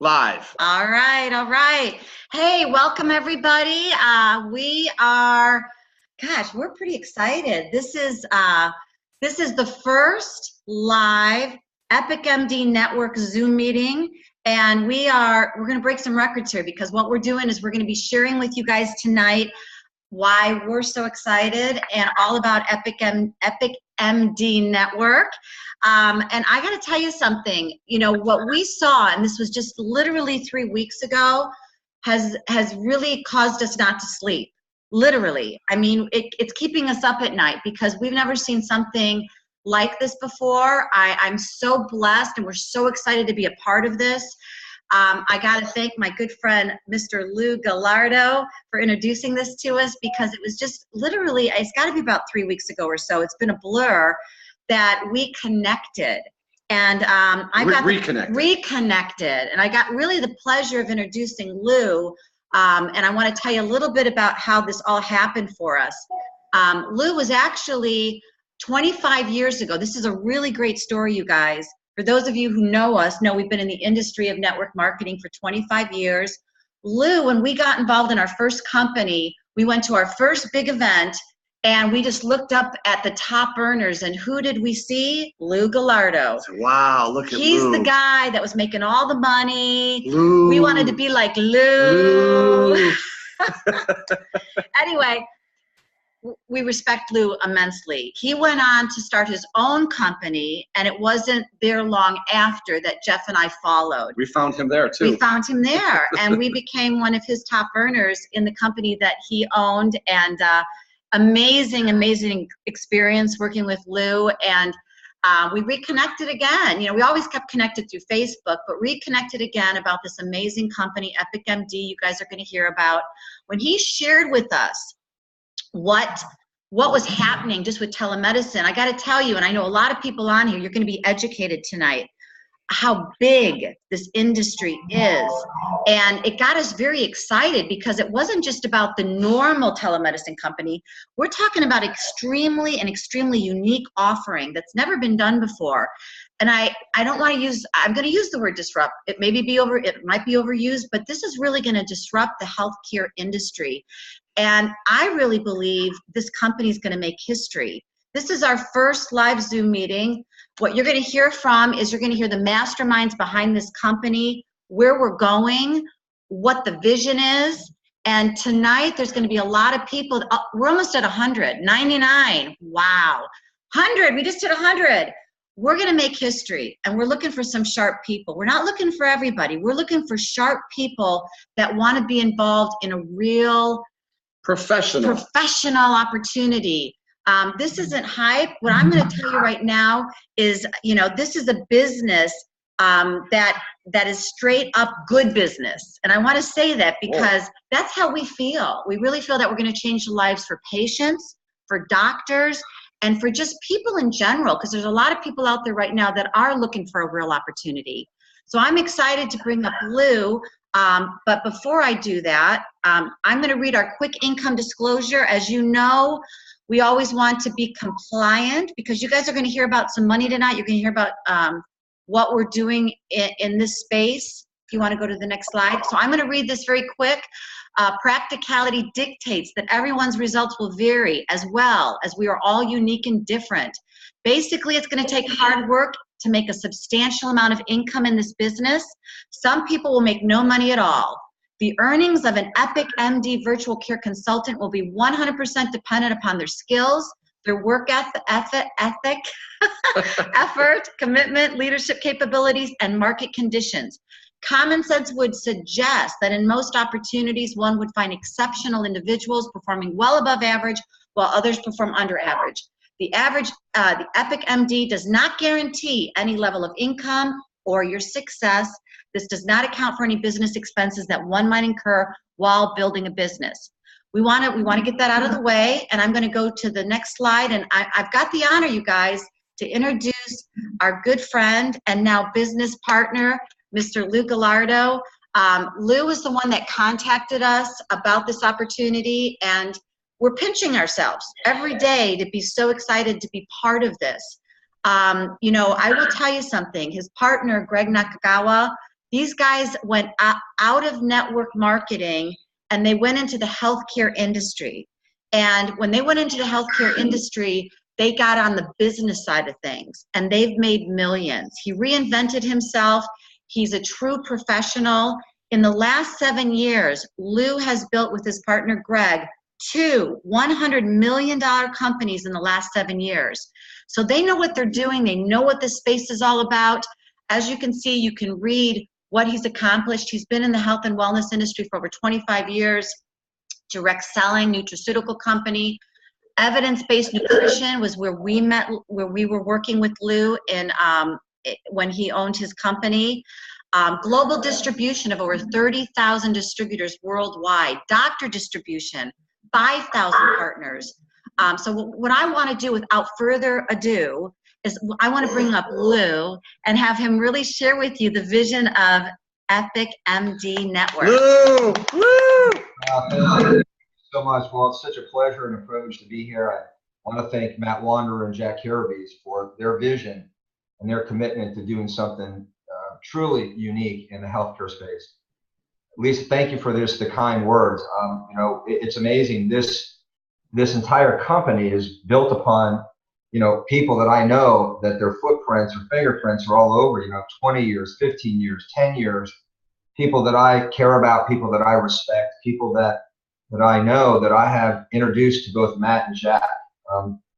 Live. All right, all right. Hey, welcome everybody. We're pretty excited. This is the first live EpicMD Network Zoom meeting, and we're going to break some records here because what we're doing is we're going to be sharing with you guys tonight why we're so excited and all about EpicMD Network. And I got to tell you something, you know, what we saw, and this was just literally 3 weeks ago, has really caused us not to sleep. Literally. I mean, it's keeping us up at night because we've never seen something like this before. I'm so blessed and we're so excited to be a part of this. I got to thank my good friend, Mr. Lou Gallardo, for introducing this to us because it was just literally, it's got to be about 3 weeks ago or so. It's been a blur that we connected. And reconnected. And I got really the pleasure of introducing Lou. And I want to tell you a little bit about how this all happened for us. Lou was actually 25 years ago. This is a really great story, you guys. For those of you who know us, know we've been in the industry of network marketing for 25 years. Lou, when we got involved in our first company, we went to our first big event and we just looked up at the top earners and who did we see? Lou Gallardo. Wow, look at Lou. He's the guy that was making all the money. Lou. We wanted to be like Lou. Anyway, we respect Lou immensely. He went on to start his own company, and it wasn't there long after that Jeff and I followed. We found him there, too. We found him there, and we became one of his top earners in the company that he owned, and amazing experience working with Lou, and we reconnected again. You know, we always kept connected through Facebook, but reconnected again about this amazing company, EpicMD, you guys are going to hear about. When he shared with us what was happening just with telemedicine, I got to tell you, and I know a lot of people on here, you're going to be educated tonight, how big this industry is. And it got us very excited because it wasn't just about the normal telemedicine company. We're talking about extremely unique offering that's never been done before. And I don't want to use, I'm going to use the word disrupt. It might be overused, but this is really going to disrupt the healthcare industry. And I really believe this company is going to make history. This is our first live Zoom meeting. What you're going to hear from is you're going to hear the masterminds behind this company, where we're going, what the vision is. And tonight there's going to be a lot of people. We're almost at 100, 99. Wow. 100, we just hit 100. We're going to make history, and we're looking for some sharp people. We're not looking for everybody. We're looking for sharp people that want to be involved in a real professional opportunity. This isn't hype. What I'm going to tell you right now is, you know, this is a business that is straight up good business. And I want to say that because that's how we feel. We really feel that we're going to change the lives for patients, for doctors, and for just people in general, because there's a lot of people out there right now that are looking for a real opportunity. So I'm excited to bring up Lou. But before I do that, I'm going to read our quick income disclosure. As you know, we always want to be compliant because you guys are going to hear about some money tonight. You're going to hear about what we're doing in this space. If you want to go to the next slide. So I'm going to read this very quick. Practicality dictates that everyone's results will vary as well as we are all unique and different. Basically, it's going to take hard work to make a substantial amount of income in this business. Some people will make no money at all. The earnings of an EpicMD virtual care consultant will be 100% dependent upon their skills, their work effort, commitment, leadership capabilities, and market conditions. Common sense would suggest that in most opportunities, one would find exceptional individuals performing well above average, while others perform under average. The EpicMD does not guarantee any level of income or your success. This does not account for any business expenses that one might incur while building a business. We want to get that out of the way, and I'm going to go to the next slide. And I've got the honor, you guys, to introduce our good friend and now business partner, Mr. Lou Gallardo. Lou is the one that contacted us about this opportunity, and we're pinching ourselves every day to be so excited to be part of this. You know, I will tell you something. His partner, Greg Nakagawa, These guys went out of network marketing and they went into the healthcare industry. And when they went into the healthcare industry, they got on the business side of things and they've made millions. He reinvented himself. He's a true professional. In the last 7 years, Lou has built with his partner Greg 2 $100 million companies in the last 7 years. So they know what they're doing. They know what this space is all about. As you can see, you can read what he's accomplished. He's been in the health and wellness industry for over 25 years. Direct selling, nutraceutical company. Evidence-based nutrition was where we met, where we were working with Lou in when he owned his company. Global distribution of over 30,000 distributors worldwide. Doctor distribution, 5,000 partners. So what I want to do without further ado is I want to bring up Lou and have him really share with you the vision of EpicMD Network. Lou! Woo! Thank you so much. Well, it's such a pleasure and a privilege to be here. I want to thank Matt Wanderer and Jack Carabes for their vision and their commitment to doing something truly unique in the healthcare space. Lisa, thank you for the kind words. You know, it's amazing. This entire company is built upon, you know, people that I know that their footprints or fingerprints are all over, you know, 20 years, 15 years, 10 years, people that I care about, people that I respect, people that I know that I have introduced to both Matt and Jack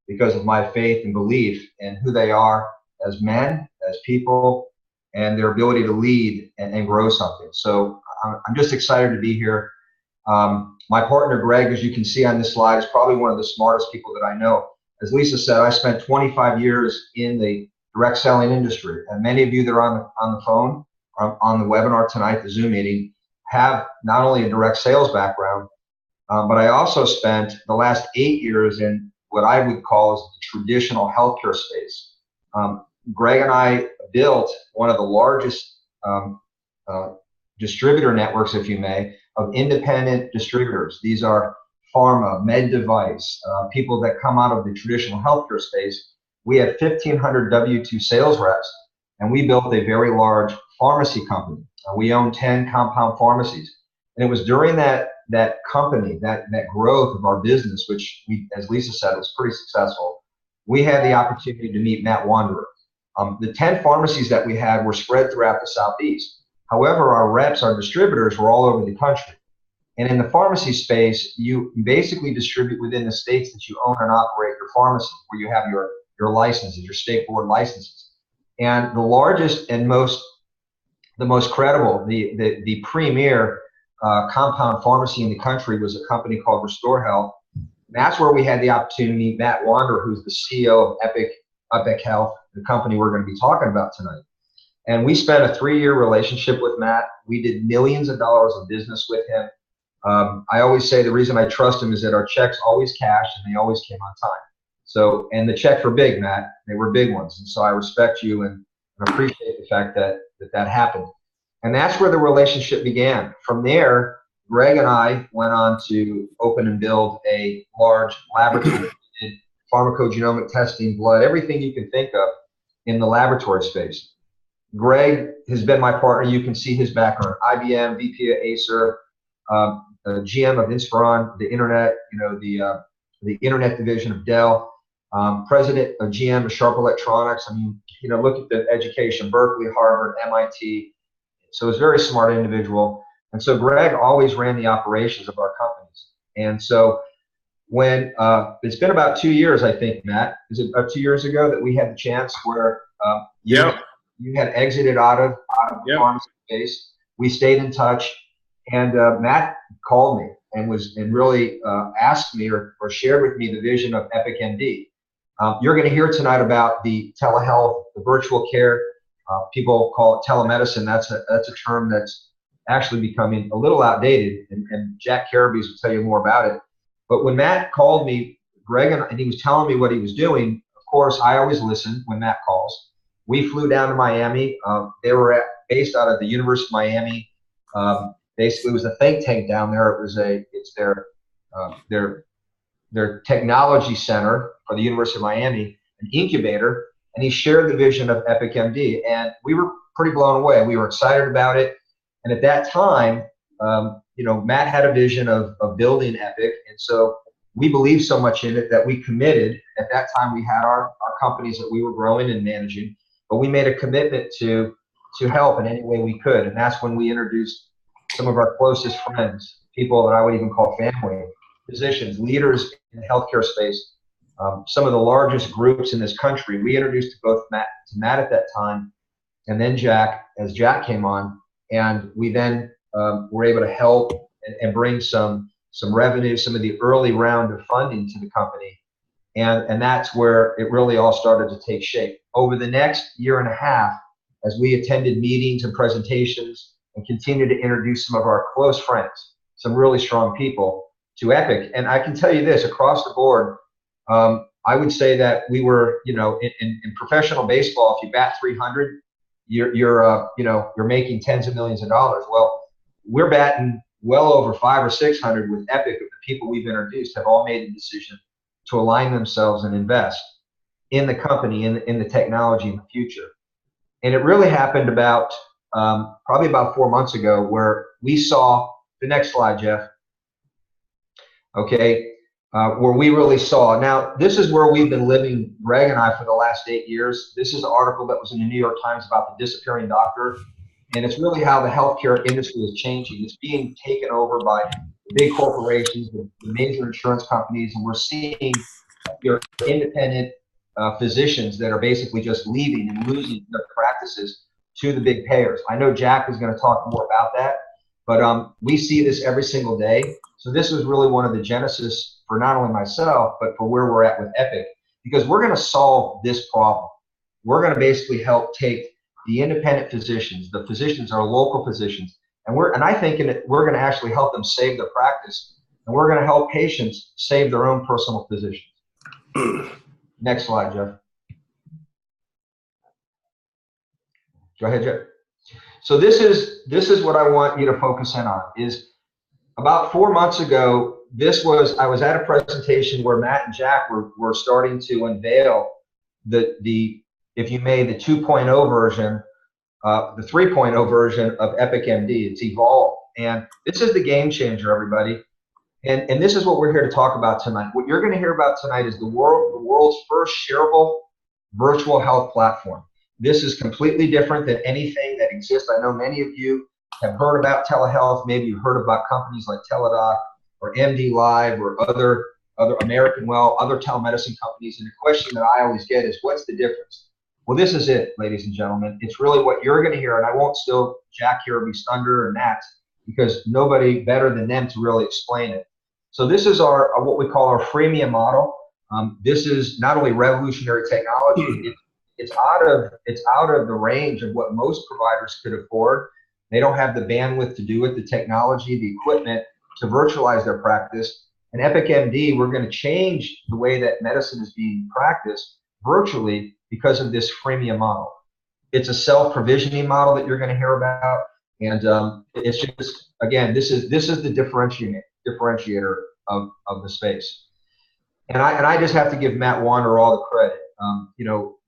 because of my faith and belief in who they are as men, as people, and their ability to lead and grow something. So I'm just excited to be here. My partner, Greg, as you can see on this slide, is probably one of the smartest people that I know. As Lisa said, I spent 25 years in the direct selling industry. And many of you that are on the phone, or on the webinar tonight, the Zoom meeting, have not only a direct sales background, but I also spent the last 8 years in what I would call as the traditional healthcare space. Greg and I built one of the largest distributor networks, if you may, of independent distributors. These are pharma, med device, people that come out of the traditional healthcare space. We had 1,500 W-2 sales reps, and we built a very large pharmacy company. We own 10 compound pharmacies. And it was during that company, that growth of our business, which we, as Lisa said, was pretty successful, we had the opportunity to meet Matt Wanderer. The 10 pharmacies that we had were spread throughout the Southeast. However, our reps, our distributors were all over the country. And in the pharmacy space, you basically distribute within the states that you own and operate your pharmacy, where you have your licenses, your state board licenses. And the largest and the most credible, the premier compound pharmacy in the country was a company called Restore Health. And that's where we had the opportunity to meet Matt Wanderer, who's the CEO of Epic Health, the company we're going to be talking about tonight. And we spent a 3-year relationship with Matt. We did millions of dollars of business with him. I always say the reason I trust him is that our checks always cashed and they always came on time. So, and the checks were big, Matt. They were big ones. And so I respect you and appreciate the fact that happened. And that's where the relationship began. From there, Greg and I went on to open and build a large laboratory. We did pharmacogenomic testing, blood, everything you can think of in the laboratory space. Greg has been my partner. You can see his background: IBM, VP of Acer, GM of Inspiron, the internet, you know, the internet division of Dell, president of GM of Sharp Electronics. I mean, you know, look at the education: Berkeley, Harvard, MIT. So he's a very smart individual. And so Greg always ran the operations of our companies. And so when it's been about 2 years, I think, Matt, is it about 2 years ago that we had the chance where you had exited out of the pharmacy space. We stayed in touch, and Matt called me and really asked me or shared with me the vision of EpicMD. You're going to hear tonight about the telehealth, the virtual care. People call it telemedicine. That's a term that's actually becoming a little outdated, and Jack Carabes will tell you more about it. But when Matt called me, Greg, and he was telling me what he was doing, of course, I always listen when Matt calls. We flew down to Miami. They were based out of the University of Miami. Basically, it was a think tank down there. It's their technology center for the University of Miami, an incubator. And he shared the vision of EpicMD. And we were pretty blown away. We were excited about it. And at that time, Matt had a vision of building Epic. And so we believed so much in it that we committed. At that time, we had our companies that we were growing and managing, but we made a commitment to help in any way we could. And that's when we introduced some of our closest friends, people that I would even call family, physicians, leaders in the healthcare space, some of the largest groups in this country. We introduced to Matt at that time, and then Jack, as Jack came on, and we then were able to help and bring some revenue, some of the early round of funding to the company. And that's where it really all started to take shape. Over the next year and a half, as we attended meetings and presentations and continued to introduce some of our close friends, some really strong people to Epic. And I can tell you this, across the board, I would say that we were, in professional baseball, if you bat 300, you're making tens of millions of dollars. Well, we're batting well over 500 or 600 with Epic. Of the people we've introduced have all made the decision to align themselves and invest in the company, in the technology in the future. And it really happened about probably about 4 months ago, where we saw the next slide, Jeff. Okay, where we really saw. Now, this is where we've been living, Greg and I, for the last 8 years. This is an article that was in the New York Times about the disappearing doctor. And it's really how the healthcare industry is changing. It's being taken over by big corporations, the major insurance companies, and we're seeing your independent physicians that are basically just leaving and losing their practices to the big payers. I know Jack is going to talk more about that, but we see this every single day. So this was really one of the genesis for not only myself, but for where we're at with Epic, because we're going to solve this problem. We're going to basically help take the independent physicians, the physicians are local physicians, and I think we're going to actually help them save their practice, and we're going to help patients save their own personal physicians. Next slide, Jeff. Go ahead, Jeff. So this is what I want you to focus in on. Is about 4 months ago, I was at a presentation where Matt and Jack were starting to unveil the if you may, the 2.0 version, the 3.0 version of EpicMD. It's evolved. And this is the game changer, everybody. And this is what we're here to talk about tonight. What you're going to hear about tonight is the world's first shareable virtual health platform. This is completely different than anything that exists. I know many of you have heard about telehealth. Maybe you've heard about companies like Teladoc or MD Live or other American Well, other telemedicine companies. And the question that I always get is, what's the difference? Well, this is it, ladies and gentlemen. It's really what you're going to hear, and I won't steal Jack Kirby's thunder and that, because nobody better than them to really explain it. So this is our what we call our freemium model. This is not only revolutionary technology, it's out of the range of what most providers could afford. They don't have the bandwidth to do it, the technology, the equipment to virtualize their practice. And EpicMD, we're going to change the way that medicine is being practiced virtually because of this freemium model. It's a self-provisioning model that you're going to hear about, and it's just, again, this is the differentiator of the space. And I just have to give Matt Wander all the credit.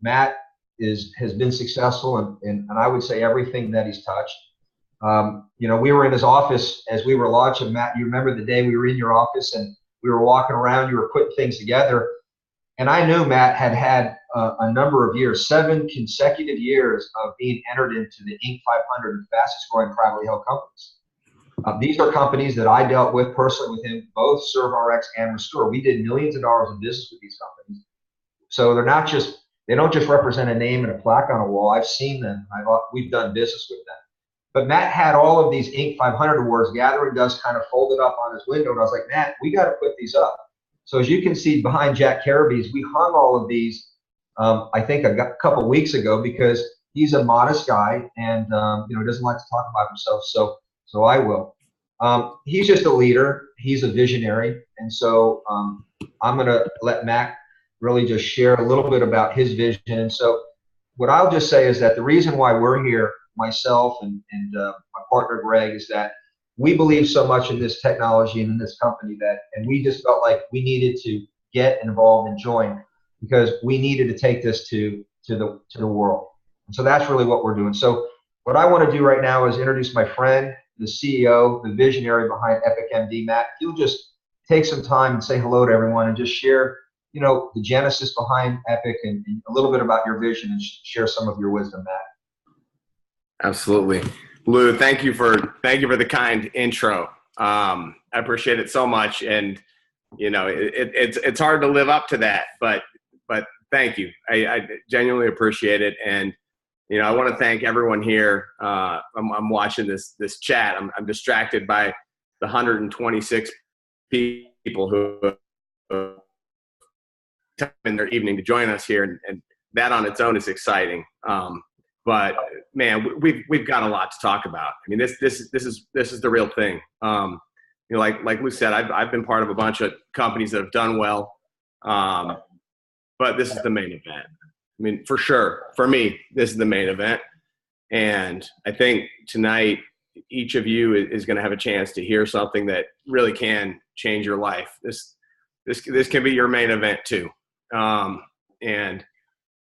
Matt has been successful and I would say everything that he's touched. We were in his office as we were launching. Matt, you remember the day we were in your office and we were walking around, you were putting things together. And I knew Matt had a number of years, 7 consecutive years of being entered into the Inc. 500 fastest growing privately held companies. These are companies that I dealt with personally with him, both ServeRx and Restore. We did millions of dollars in business with these companies. So they don't just represent a name and a plaque on a wall. I've seen them. We've done business with them. But Matt had all of these Inc. 500 awards, gathering dust kind of folded up on his window. And I was like, Matt, we got to put these up. So as you can see behind Jack Kirby's, we hung all of these, I think a couple of weeks ago, because he's a modest guy and he doesn't like to talk about himself. So I will. He's just a leader. He's a visionary. And so I'm going to let Matt really just share a little bit about his vision. And so what I'll just say is that the reason why we're here, myself and my partner Greg, is that we believe so much in this technology and in this company and we just felt like we needed to get involved and join because we needed to take this to the world. And so that's really what we're doing. So What I want to do right now is introduce my friend, the CEO, the visionary behind EpicMD, Matt. If you'll just take some time and say hello to everyone and just share, you know, the genesis behind Epic and a little bit about your vision and share some of your wisdom, Matt. Absolutely. Lou, thank you for the kind intro. I appreciate it so much. And, you know, it's hard to live up to that, but thank you. I genuinely appreciate it. And, you know, I want to thank everyone here. I'm watching this chat. I'm distracted by the 126 people who come in their evening to join us here, and that on its own is exciting. But man, we've got a lot to talk about. I mean, this is the real thing. You know, like Lou said, I've been part of a bunch of companies that have done well, but this is the main event. I mean, for sure, for me, this is the main event. And I think tonight, each of you is going to have a chance to hear something that really can change your life. This can be your main event too. And,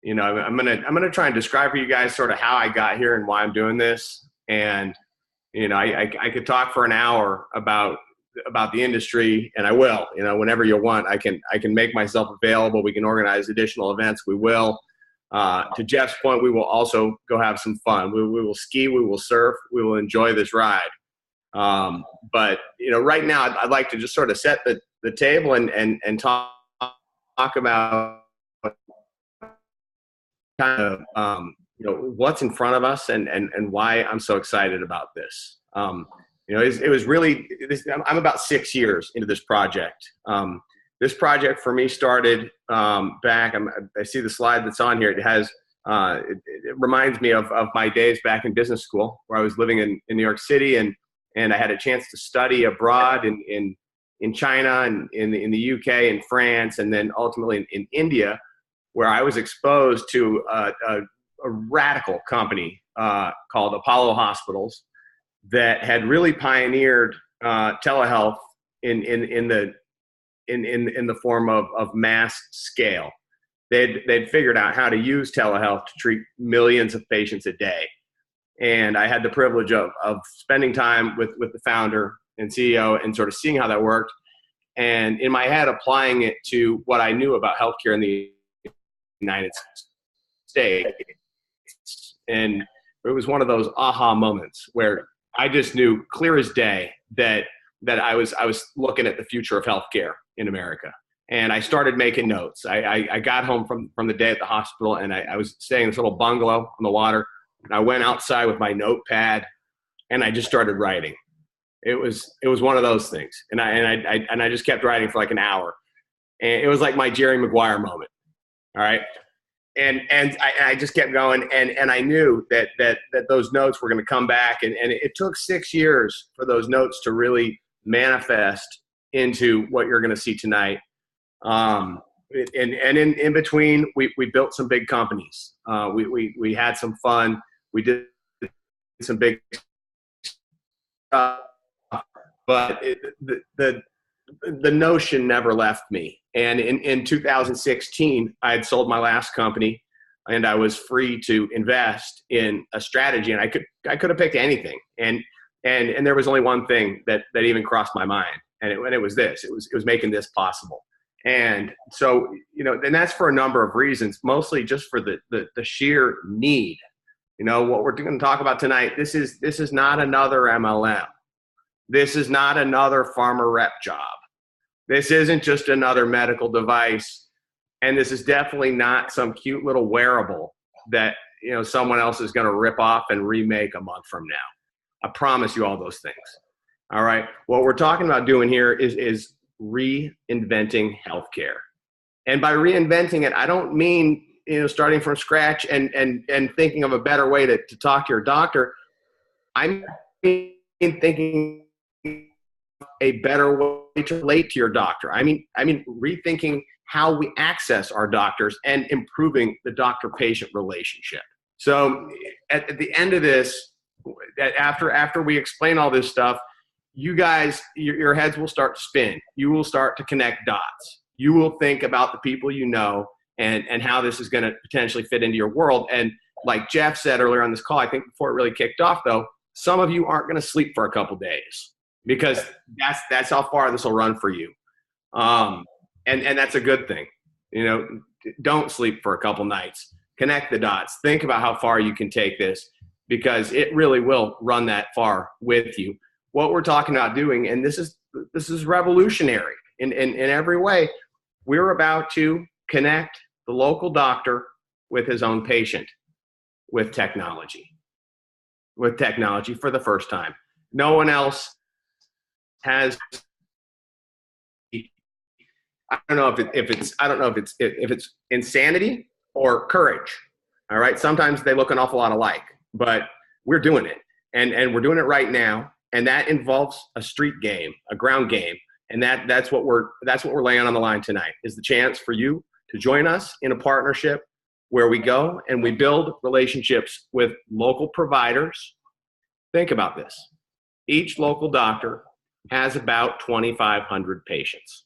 you know, I'm gonna try and describe for you guys sort of how I got here and why I'm doing this. And, you know, I could talk for an hour about the industry, and I will. You know, whenever you want, I can make myself available. We can organize additional events. We will. To Jeff's point, we will also go have some fun. We will ski, we will surf, we will enjoy this ride. But, you know, right now I'd like to just sort of set the table and talk about kind of, you know, what's in front of us and why I'm so excited about this. You know, it was really, I'm about 6 years into this project. This project for me started back. I see the slide that's on here. It has it reminds me of my days back in business school, where I was living in New York City, and I had a chance to study abroad in China and in the UK and France, and then ultimately in India, where I was exposed to a radical company called Apollo Hospitals that had really pioneered telehealth in the form of mass scale. They'd figured out how to use telehealth to treat millions of patients a day. And I had the privilege of spending time with the founder and CEO and sort of seeing how that worked. And in my head, applying it to what I knew about healthcare in the United States. And it was one of those aha moments where I just knew clear as day that I was looking at the future of healthcare in America. And I started making notes. I got home from the day at the hospital, and I was staying in this little bungalow on the water. And I went outside with my notepad, and I just started writing. It was one of those things, and I just kept writing for like an hour. And it was like my Jerry Maguire moment. All right. And I just kept going, and I knew that those notes were going to come back, and it took 6 years for those notes to really manifest into what you're going to see tonight. And in between, we built some big companies. We had some fun. We did some big stuff, but the notion never left me. And in 2016, I had sold my last company, and I was free to invest in a strategy. And I could have picked anything. And there was only one thing that even crossed my mind, and it was this. It was making this possible. And so, you know, and that's for a number of reasons, mostly just for the sheer need. You know, what we're going to talk about tonight, this is not another MLM. This is not another farmer rep job. This isn't just another medical device. And this is definitely not some cute little wearable that, you know, someone else is going to rip off and remake a month from now. I promise you all those things. All right. What we're talking about doing here is reinventing healthcare. And by reinventing it, I don't mean, you know, starting from scratch and thinking of a better way to talk to your doctor. I mean thinking a better way to relate to your doctor. I mean rethinking how we access our doctors and improving the doctor-patient relationship. So at the end of this, after we explain all this stuff, you guys, your heads will start to spin. You will start to connect dots. You will think about the people you know and how this is going to potentially fit into your world. And like Jeff said earlier on this call, I think before it really kicked off though, some of you aren't going to sleep for a couple days because that's how far this will run for you. And that's a good thing. You know, don't sleep for a couple nights. Connect the dots. Think about how far you can take this because it really will run that far with you. What we're talking about doing, and this is revolutionary in every way, we're about to connect the local doctor with his own patient with technology for the first time. No one else has. I don't know if it's insanity or courage. All right. Sometimes they look an awful lot alike, but we're doing it, and we're doing it right now, and that involves a street game, a ground game, and that's what we're laying on the line tonight. Is the chance for you to join us in a partnership where we go and we build relationships with local providers. Think about this. Each local doctor has about 2,500 patients.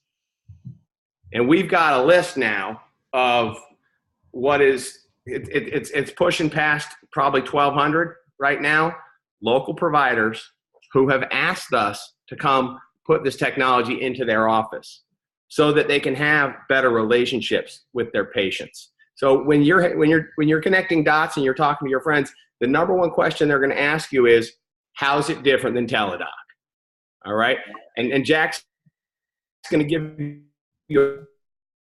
And we've got a list now of what is, it's pushing past probably 1,200 right now, local providers who have asked us to come put this technology into their office so that they can have better relationships with their patients. So when you're connecting dots and you're talking to your friends, the number one question they're going to ask you is, how's it different than Teledoc? All right. And Jack's going to give you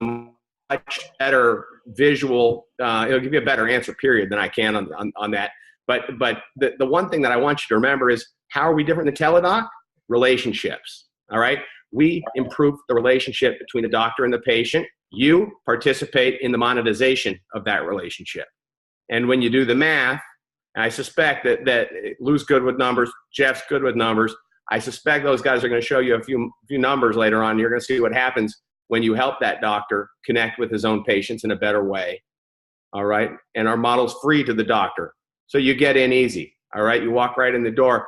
a much better visual, it'll give you a better answer period than I can on that. But the one thing that I want you to remember is, how are we different than Teledoc? Relationships. All right. We improve the relationship between the doctor and the patient. You participate in the monetization of that relationship. And when you do the math, and I suspect that Lou's good with numbers, Jeff's good with numbers. I suspect those guys are going to show you a few numbers later on. You're going to see what happens when you help that doctor connect with his own patients in a better way. All right. And our model's free to the doctor. So you get in easy. All right. You walk right in the door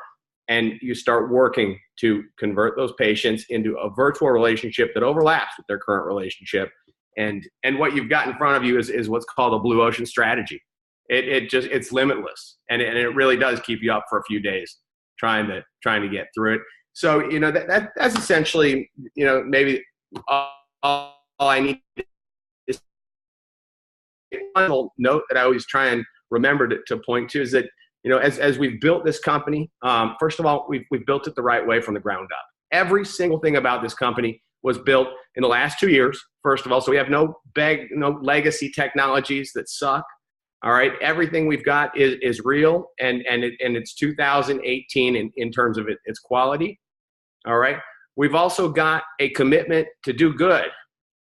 and you start working to convert those patients into a virtual relationship that overlaps with their current relationship. And what you've got in front of you is what's called a blue ocean strategy. It's limitless. And it really does keep you up for a few days trying to get through it. So, you know, that's essentially, you know, maybe all I need is one note that I always try and remember to point to is that, you know, as we've built this company, first of all, we've built it the right way from the ground up. Every single thing about this company was built in the last 2 years, first of all. So we have no legacy technologies that suck. All right. Everything we've got is real and it's 2018 in terms of its quality. All right. We've also got a commitment to do good.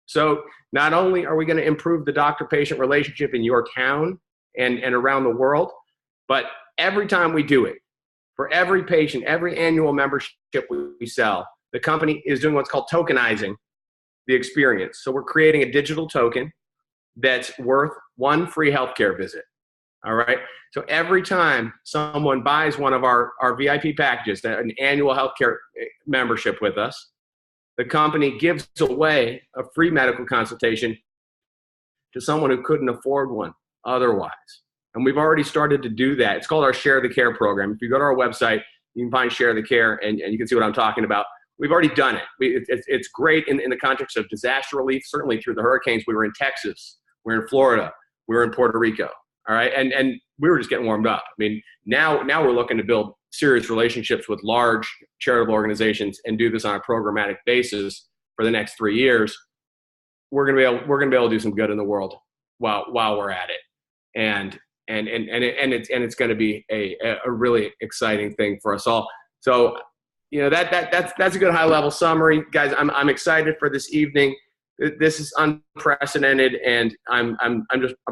So not only are we going to improve the doctor-patient relationship in your town and around the world, but every time we do it, for every patient, every annual membership we sell, the company is doing what's called tokenizing the experience. So we're creating a digital token that's worth one free healthcare visit. All right. So every time someone buys one of our VIP packages, an annual healthcare membership with us, the company gives away a free medical consultation to someone who couldn't afford one otherwise. And we've already started to do that. It's called our Share the Care program. If you go to our website, you can find Share the Care and you can see what I'm talking about. We've already done it. It's great in the context of disaster relief. Certainly through the hurricanes, we were in Texas, we were in Florida, we were in Puerto Rico. All right. And we were just getting warmed up. I mean, now we're looking to build serious relationships with large charitable organizations and do this on a programmatic basis for the next 3 years. We're going to be able to do some good in the world while we're at it. And it's going to be a really exciting thing for us all. So, you know, that's a good high level summary, guys. I'm excited for this evening. This is unprecedented, and I'm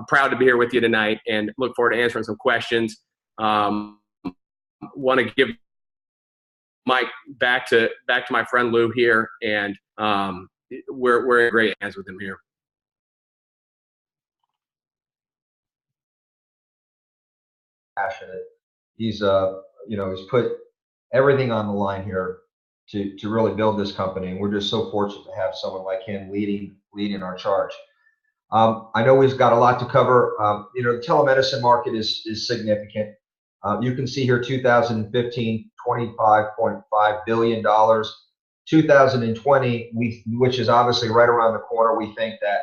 proud to be here with you tonight, and look forward to answering some questions. Want to give Mike back to my friend Lou here, and we're in great hands with him here. Passionate. He's he's put everything on the line here to really build this company, and we're just so fortunate to have someone like him leading our charge. I know we've got a lot to cover. You know, the telemedicine market is significant. You can see here 2015, $25.5 billion. 2020, which is obviously right around the corner, we think that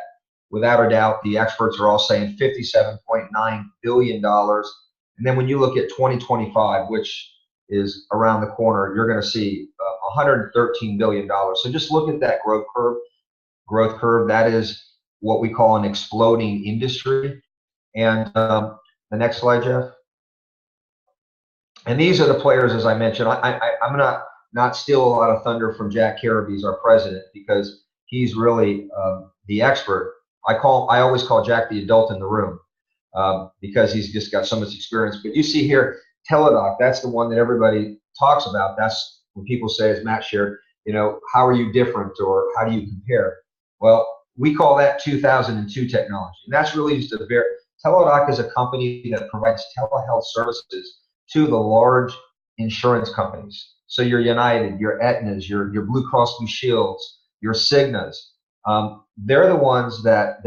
without a doubt, the experts are all saying $57.9 billion. And then when you look at 2025, which is around the corner, you're going to see $113 billion. So just look at that growth curve. That is what we call an exploding industry. And the next slide, Jeff. And these are the players, as I mentioned. I'm going to not steal a lot of thunder from Jack Carabee, our president, because he's really the expert. I always call Jack the adult in the room because he's just got so much experience. But you see here, Teladoc, that's the one that everybody talks about. That's when people say, as Matt shared, you know, how are you different or how do you compare? Well, we call that 2002 technology. And that's really just Teladoc is a company that provides telehealth services to the large insurance companies. So your United, your Aetnas, your Blue Cross Blue Shields, your Cignas, they're the ones that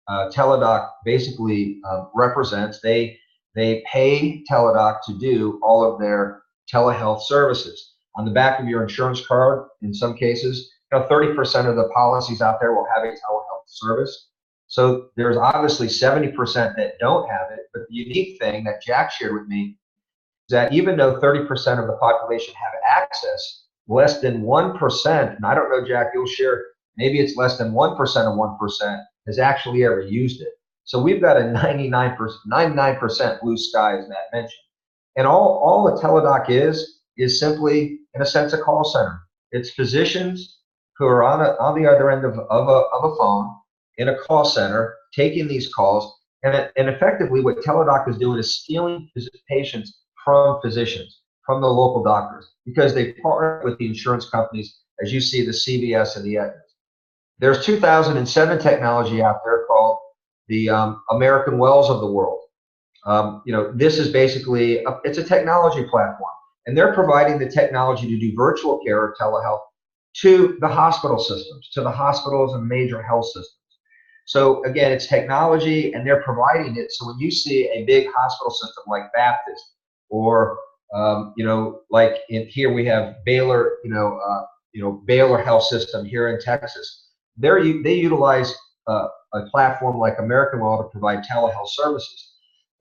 Teladoc basically represents. They pay Teladoc to do all of their telehealth services. On the back of your insurance card, in some cases, 30% of the policies out there will have a telehealth service. So there's obviously 70% that don't have it. But the unique thing that Jack shared with me is that even though 30% of the population have access, less than 1%, and I don't know, Jack, you'll share, maybe it's less than 1% of 1% has actually ever used it. So we've got a 99% blue sky, as Matt mentioned. And all a Teladoc is simply, in a sense, a call center. It's physicians who are on the other end of a phone in a call center taking these calls. And effectively what Teladoc is doing is stealing patients from physicians, from the local doctors, because they partner with the insurance companies, as you see, the CVS and the Aetna. There's 2007 technology out there called the American Wells of the world. You know, this is basically, it's a technology platform, and they're providing the technology to do virtual care or telehealth to the hospital systems, to the hospitals and major health systems. So again, it's technology, and they're providing it. So when you see a big hospital system like Baptist, or you know, like here we have Baylor, Baylor Health System here in Texas, they utilize a platform like American Well to provide telehealth services.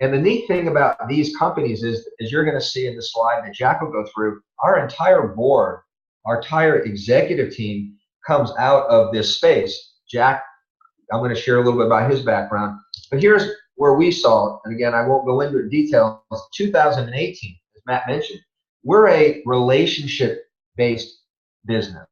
And the neat thing about these companies is, as you're going to see in the slide that Jack will go through, our entire board, our entire executive team comes out of this space. Jack, I'm going to share a little bit about his background, but here's where we saw, and again, I won't go into details, 2018, as Matt mentioned, we're a relationship-based business.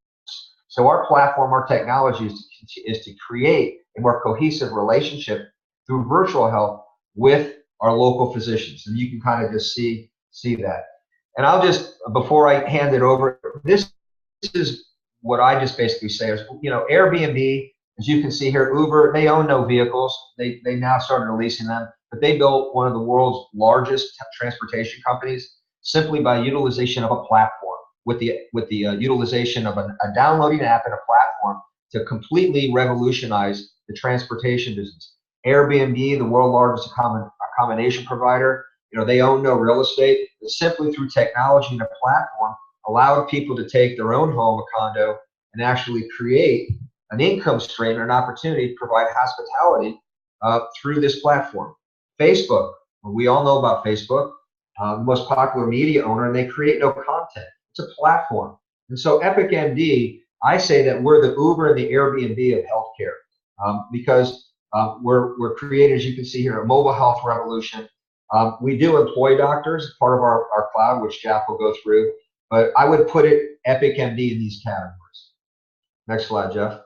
So our platform, our technology is to create a more cohesive relationship through virtual health with our local physicians. And you can kind of just see that. And I'll just, before I hand it over, this is what I just basically say is, Airbnb, as you can see here, Uber, they own no vehicles. They now started leasing them, but they built one of the world's largest transportation companies simply by utilization of a platform, with the utilization of a downloading app and a platform to completely revolutionize the transportation business. Airbnb, the world's largest accommodation provider, they own no real estate, but simply through technology and a platform allowed people to take their own home, a condo, and actually create an income stream and an opportunity to provide hospitality through this platform. Facebook, we all know about Facebook, the most popular media owner, and they create no content. It's a platform. And so EpicMD, I say that we're the Uber and the Airbnb of healthcare because we're creating, as you can see here, a mobile health revolution. We do employ doctors, part of our cloud, which Jack will go through, but I would put it EpicMD in these categories. Next slide, Jeff.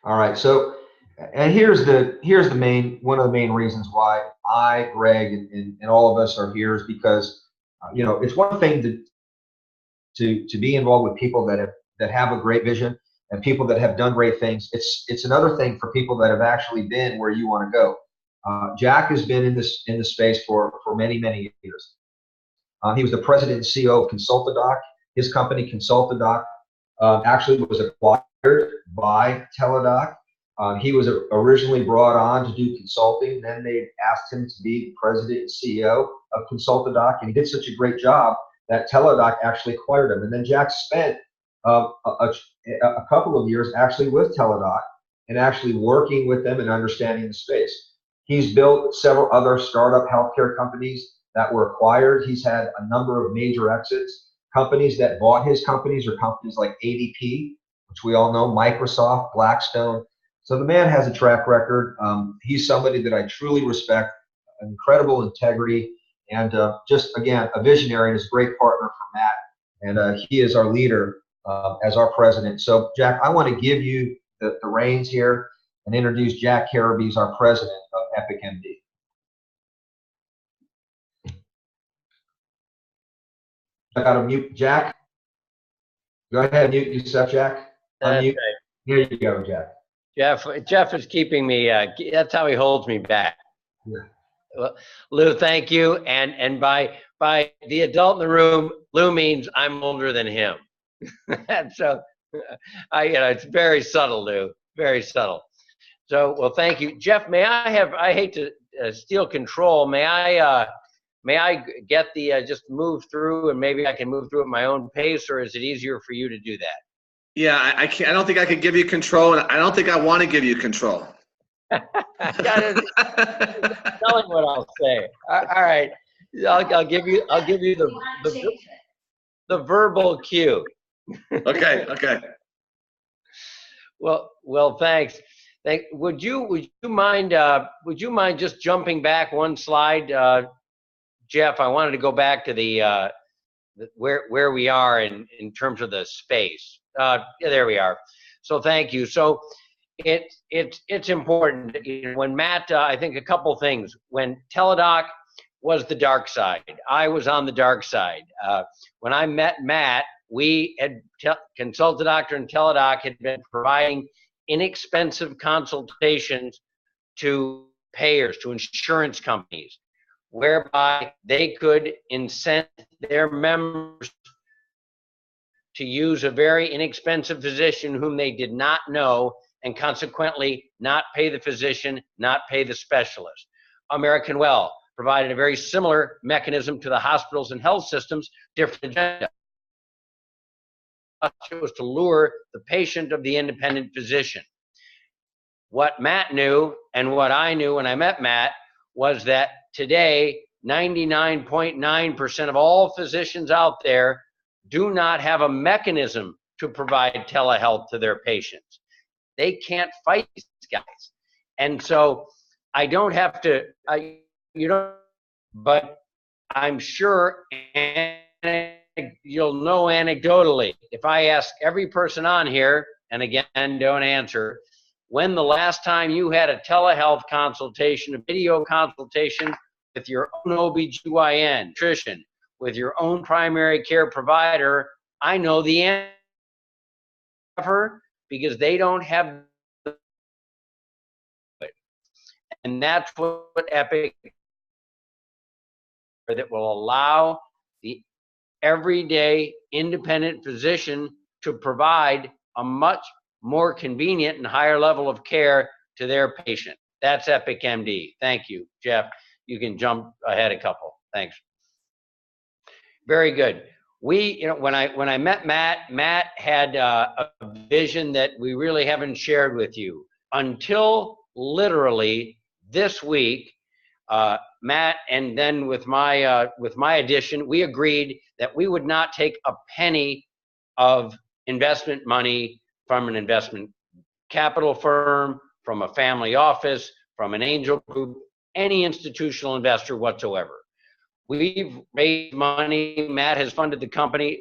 All right, so, and here's one of the main reasons why I, Greg, and all of us are here is because, it's one thing to be involved with people that have a great vision and people that have done great things. It's another thing for people that have actually been where you want to go. Jack has been in this space for many, many years. He was the president and CEO of Consultadoc. His company, Consultadoc, actually was acquired by Teladoc. He was originally brought on to do consulting. Then they asked him to be president and CEO of Consultadoc, and he did such a great job that Teladoc actually acquired him. And then Jack spent a couple of years actually with Teladoc and actually working with them and understanding the space. He's built several other startup healthcare companies that were acquired. He's had a number of major exits. Companies that bought his companies are companies like ADP, which we all know, Microsoft, Blackstone. So the man has a track record. He's somebody that I truly respect, incredible integrity, and just, again, a visionary and is a great partner for Matt. And he is our leader as our president. So, Jack, I want to give you the reins here and introduce Jack Carabes, our president of EpicMD. I got to mute Jack. Go ahead, mute yourself, Jack. Unmute. Right. Here you go, Jack. Jeff is keeping me, that's how he holds me back. Yeah. Well, Lou, thank you. And by the adult in the room, Lou means I'm older than him. And so, it's very subtle, Lou, very subtle. So, well, thank you. Jeff, I hate to steal control. May I get the, just move through, and maybe I can move through at my own pace, or is it easier for you to do that? Yeah, I can't. I don't think I could give you control, and I don't think I want to give you control. Telling what I'll say. All right, I'll give you the verbal cue. Okay. Well, thanks. Would you mind just jumping back one slide, Jeff? I wanted to go back to the where we are in terms of the space. Yeah, there we are. So thank you. So it's important. When Matt, I think a couple things. When Teladoc was the dark side, I was on the dark side. When I met Matt, we had Consultadoc and Teladoc had been providing inexpensive consultations to payers, to insurance companies, whereby they could incent their members to use a very inexpensive physician whom they did not know, and consequently not pay the physician, not pay the specialist. American Well provided a very similar mechanism to the hospitals and health systems, different agenda. It was to lure the patient of the independent physician. What Matt knew and what I knew when I met Matt was that today, 99.9% of all physicians out there do not have a mechanism to provide telehealth to their patients. They can't fight these guys. And so I don't have to, but I'm sure, and you'll know anecdotally, if I ask every person on here, and again, don't answer, when the last time you had a telehealth consultation, a video consultation with your own OBGYN, nutrition, with your own primary care provider, I know the answer, because they don't have it. And that's what Epic, that will allow the everyday independent physician to provide a much more convenient and higher level of care to their patient. That's EpicMD. Thank you, Jeff. You can jump ahead a couple. Thanks. Very good. When I met Matt, Matt had a vision that we really haven't shared with you until literally this week. Matt, and then with my addition, we agreed that we would not take a penny of investment money from an investment capital firm, from a family office, from an angel group, any institutional investor whatsoever. We've raised money. Matt has funded the company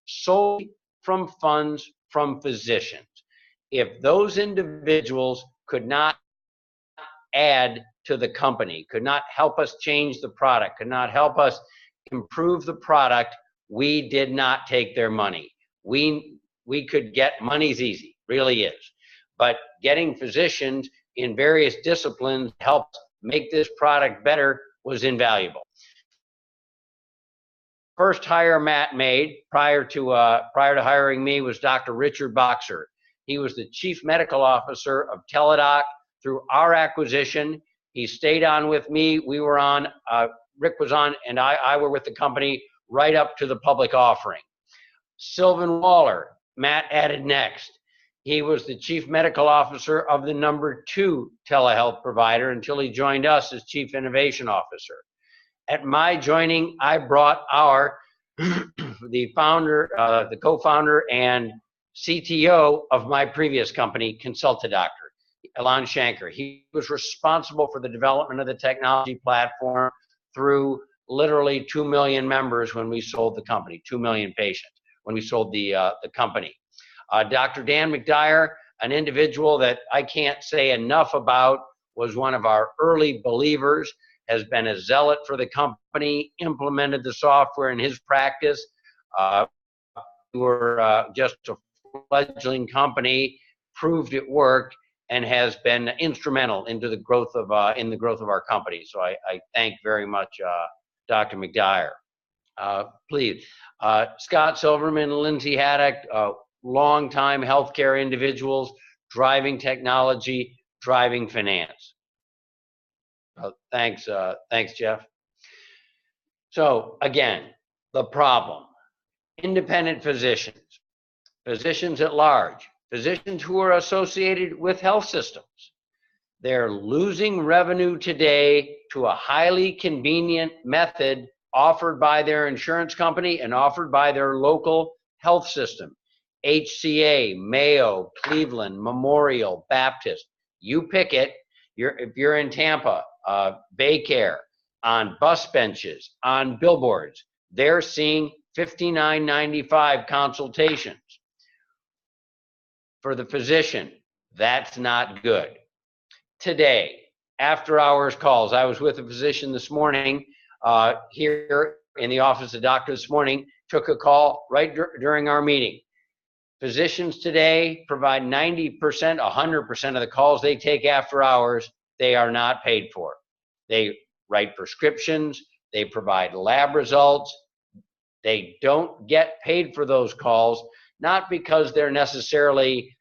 solely from funds from physicians. If those individuals could not add to the company, could not help us change the product, could not help us improve the product, we did not take their money. We could get, money's easy, really is. But getting physicians in various disciplines to help make this product better was invaluable. first hire Matt made prior to hiring me was Dr. Richard Boxer. He was the chief medical officer of Teladoc through our acquisition. He stayed on with me. We were on, Rick was on, and I were with the company right up to the public offering. Sylvan Waller, Matt added next. He was the chief medical officer of the #2 telehealth provider until he joined us as chief innovation officer. At my joining, I brought the co-founder and CTO of my previous company, Consultadoctor, Alon Shanker. He was responsible for the development of the technology platform through literally 2 million members when we sold the company, 2 million patients when we sold the company. Dr. Dan McDyer, an individual that I can't say enough about, was one of our early believers, has been a zealot for the company, implemented the software in his practice. We were just a fledgling company, proved it worked, and has been instrumental into the growth of our company. So I thank very much Dr. McDyer. Please, Scott Silverman and Lindsay Haddock, longtime healthcare individuals, driving technology, driving finance. Thanks, Jeff. So again, the problem: independent physicians, physicians at large, physicians who are associated with health systems. They're losing revenue today to a highly convenient method offered by their insurance company and offered by their local health system. HCA, Mayo, Cleveland, Memorial, Baptist. You pick it. If you're in Tampa, Baycare, on bus benches, on billboards, they're seeing $59.95 consultations. For the physician, that's not good. Today, after hours calls, I was with a physician this morning here in the office of the doctor this morning, took a call right during our meeting. Physicians today provide 90%, 100% of the calls they take after hours, they are not paid for. They write prescriptions, they provide lab results. They don't get paid for those calls, not because they're necessarily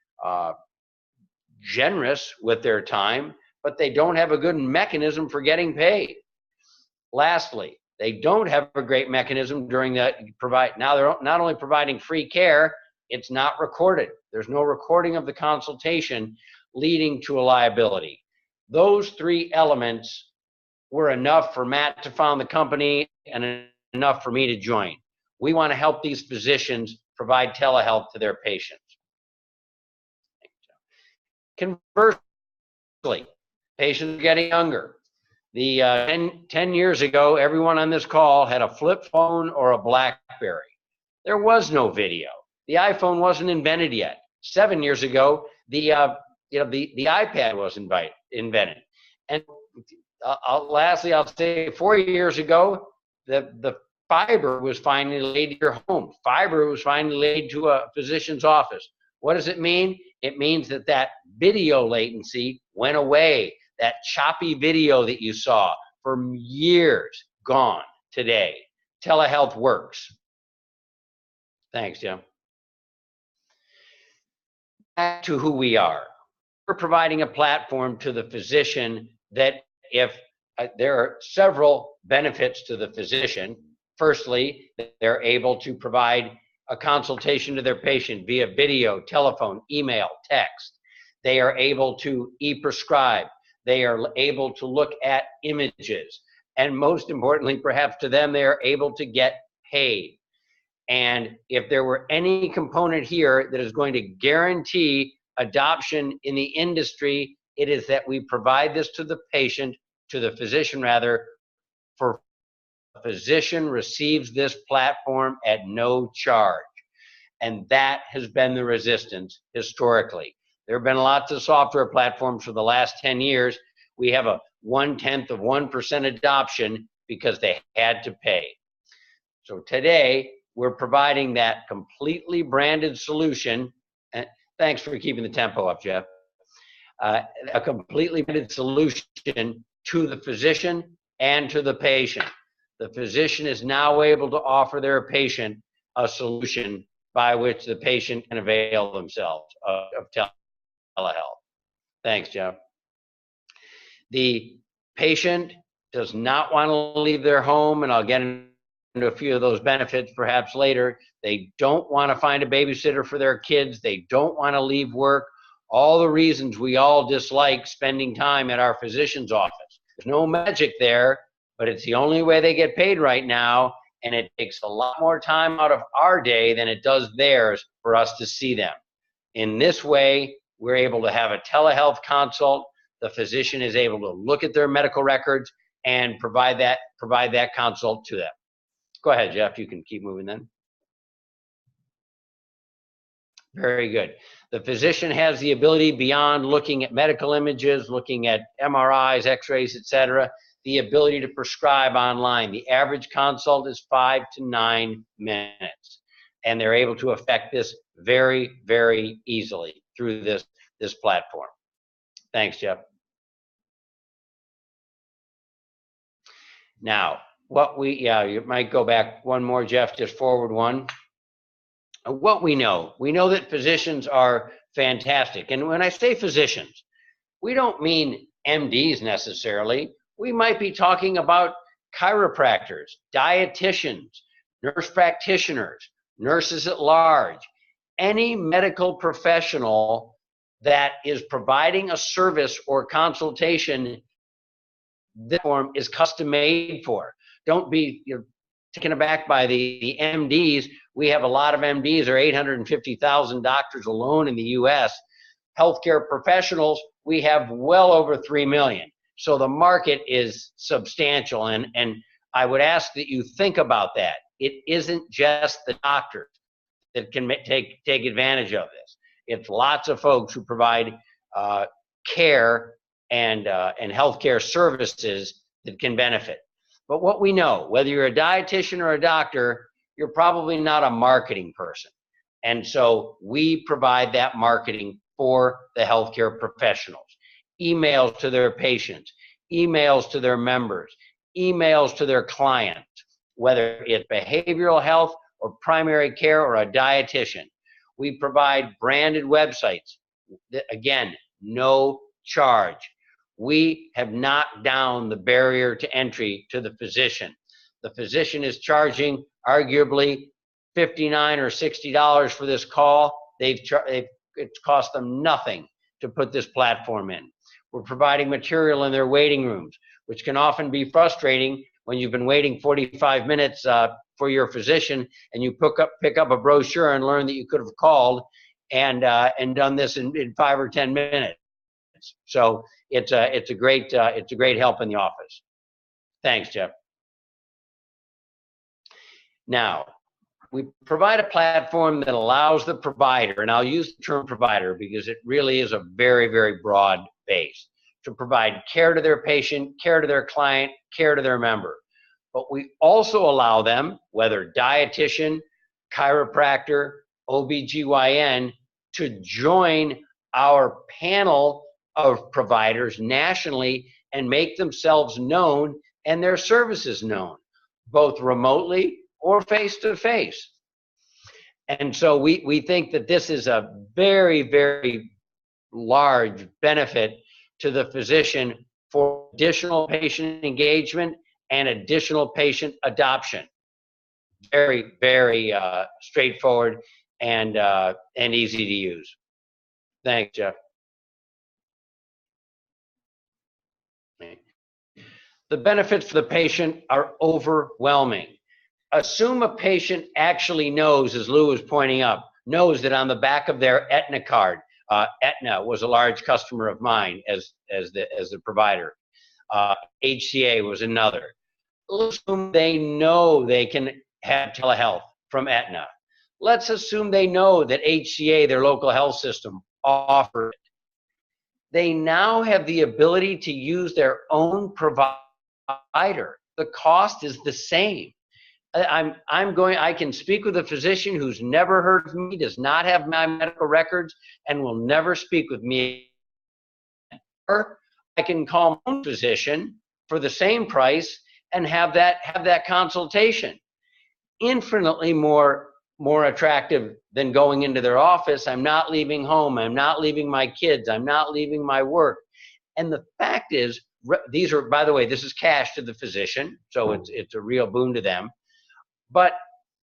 generous with their time, but they don't have a good mechanism for getting paid. Lastly, they don't have a great mechanism during that now they're not only providing free care, it's not recorded. There's no recording of the consultation, leading to a liability. Those three elements were enough for Matt to found the company and enough for me to join. We want to help these physicians provide telehealth to their patients. Conversely, patients are getting younger. 10 years ago, everyone on this call had a flip phone or a BlackBerry. There was no video. The iPhone wasn't invented yet. 7 years ago, the iPad was invented. And lastly, I'll say 4 years ago, the fiber was finally laid to your home. Fiber was finally laid to a physician's office. What does it mean? It means that video latency went away. That choppy video that you saw for years, gone today. Telehealth works. Thanks, Jim. Back to who we are. We're providing a platform to the physician that there are several benefits to the physician. Firstly, they're able to provide a consultation to their patient via video, telephone, email, text. They are able to ePrescribe. They are able to look at images. And most importantly, perhaps to them, they are able to get paid. And if there were any component here that is going to guarantee adoption in the industry, it is that we provide this to the patient, to the physician rather, for the physician receives this platform at no charge. And that has been the resistance historically. There have been lots of software platforms for the last 10 years. We have a 0.1% adoption because they had to pay. So today, we're providing that completely branded solution. And thanks for keeping the tempo up, Jeff. A completely branded solution to the physician and to the patient. the physician is now able to offer their patient a solution by which the patient can avail themselves of telehealth. Thanks, Jeff. The patient does not want to leave their home, and I'll get into a few of those benefits perhaps later. They don't want to find a babysitter for their kids. They don't want to leave work. All the reasons we all dislike spending time at our physician's office. There's no magic there, but it's the only way they get paid right now, and it takes a lot more time out of our day than it does theirs for us to see them. In this way, we're able to have a telehealth consult. The physician is able to look at their medical records and provide that consult to them. Go ahead, Jeff. You can keep moving then. Very good. The physician has the ability, beyond looking at medical images, looking at MRIs, x-rays, etc., the ability to prescribe online. The average consult is 5 to 9 minutes, and they're able to affect this very, very easily through this platform. Thanks, Jeff. Now, you might go back one more, Jeff, just forward one. What we know that physicians are fantastic. And when I say physicians, we don't mean MDs necessarily. We might be talking about chiropractors, dietitians, nurse practitioners, nurses at large, any medical professional that is providing a service or consultation. This form is custom made for. Don't be taken aback by the MDs. We have a lot of MDs. There are 850,000 doctors alone in the U.S. Healthcare professionals, we have well over 3 million. So the market is substantial, and I would ask that you think about that. It isn't just the doctors that can take advantage of this. It's lots of folks who provide care and healthcare services that can benefit. But what we know, whether you're a dietitian or a doctor, you're probably not a marketing person. And so we provide that marketing for the healthcare professionals. Emails to their patients, emails to their members, emails to their clients, whether it's behavioral health or primary care or a dietitian. We provide branded websites. Again, no charge. We have knocked down the barrier to entry to the physician. The physician is charging arguably $59 or $60 for this call. It's cost them nothing to put this platform in. We're providing material in their waiting rooms, which can often be frustrating when you've been waiting 45 minutes for your physician, and you pick up a brochure and learn that you could have called and done this in 5 or 10 minutes. So it's a great help in the office. Thanks, Jeff. Now, we provide a platform that allows the provider, and I'll use the term provider because it really is a very, very broad base, to provide care to their patient, care to their client, care to their member. But we also allow them, whether dietitian, chiropractor, OBGYN, to join our panel of providers nationally and make themselves known and their services known, both remotely or face-to-face. And so we think that this is a very, very large benefit to the physician for additional patient engagement and additional patient adoption. Very, very straightforward and easy to use. Thanks, Jeff. The benefits for the patient are overwhelming. Assume a patient actually knows, as Lou was pointing up, knows that on the back of their Aetna card, Aetna was a large customer of mine as the provider. HCA was another. Let's assume they know they can have telehealth from Aetna. Let's assume they know that HCA, their local health system, offers it. They now have the ability to use their own provider. The cost is the same. I can speak with a physician who's never heard of me, does not have my medical records, and will never speak with me. Or I can call my own physician for the same price and have that consultation. Infinitely more attractive than going into their office. I'm not leaving home. I'm not leaving my kids. I'm not leaving my work. And the fact is, these are, by the way, this is cash to the physician, so it's a real boon to them. But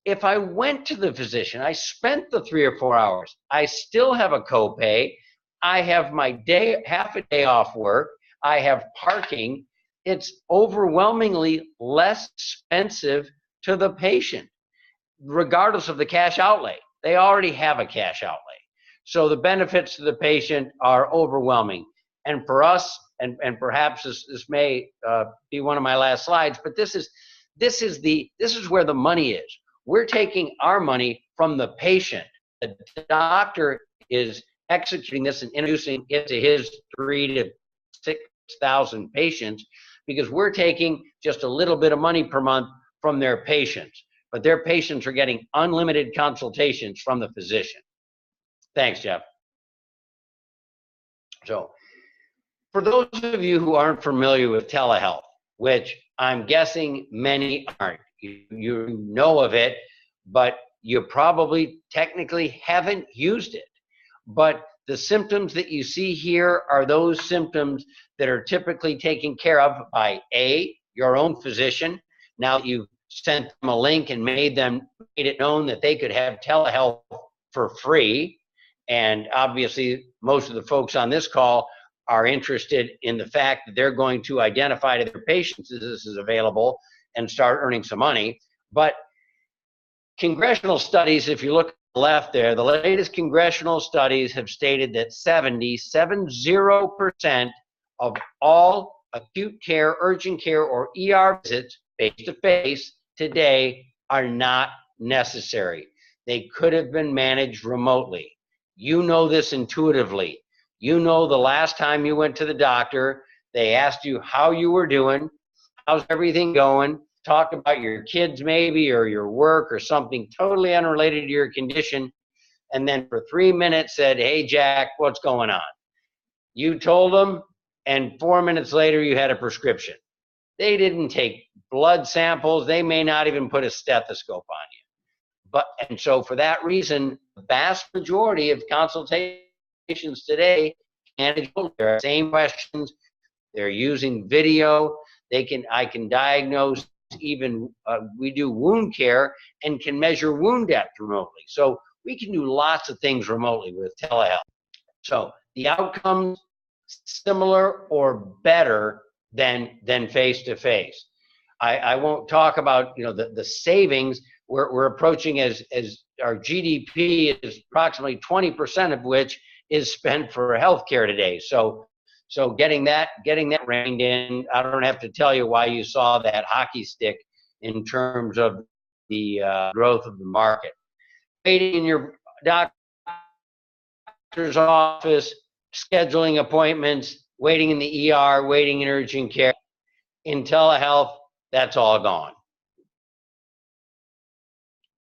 if I went to the physician, I spent the 3 or 4 hours, I still have a copay, I have my half a day off work, I have parking, it's overwhelmingly less expensive to the patient, regardless of the cash outlay. They already have a cash outlay. So the benefits to the patient are overwhelming. And for us, and perhaps this may be one of my last slides, but this is where the money is. We're taking our money from the patient. The doctor is executing this and introducing it to his 3,000 to 6,000 patients, because we're taking just a little bit of money per month from their patients. But their patients are getting unlimited consultations from the physician. Thanks, Jeff. So, for those of you who aren't familiar with telehealth, which I'm guessing many aren't, you know of it, but you probably technically haven't used it. But the symptoms that you see here are those symptoms that are typically taken care of by your own physician. Now that you've sent them a link and made it known that they could have telehealth for free. And obviously, most of the folks on this call are interested in the fact that they're going to identify to their patients that this is available and start earning some money. But congressional studies, if you look at the left there, the latest congressional studies have stated that 70% of all acute care, urgent care, or ER visits face-to-face today are not necessary. They could have been managed remotely. You know this intuitively. You know the last time you went to the doctor, they asked you how you were doing, how's everything going, talked about your kids maybe, or your work, or something totally unrelated to your condition, and then for 3 minutes said, hey, Jack, what's going on? You told them, and 4 minutes later you had a prescription. They didn't take blood samples. They may not even put a stethoscope on you. And so for that reason, the vast majority of consultations today they're the same questions. They're using video. I can diagnose even, we do wound care and can measure wound depth remotely. So we can do lots of things remotely with telehealth. So the outcomes similar or better than face-to-face. I won't talk about the savings. We're approaching as our GDP is approximately 20% of which is spent for healthcare today. So getting that reined in, I don't have to tell you why you saw that hockey stick in terms of the growth of the market. Waiting in your doctor's office, scheduling appointments, waiting in the ER, waiting in urgent care. In telehealth, that's all gone.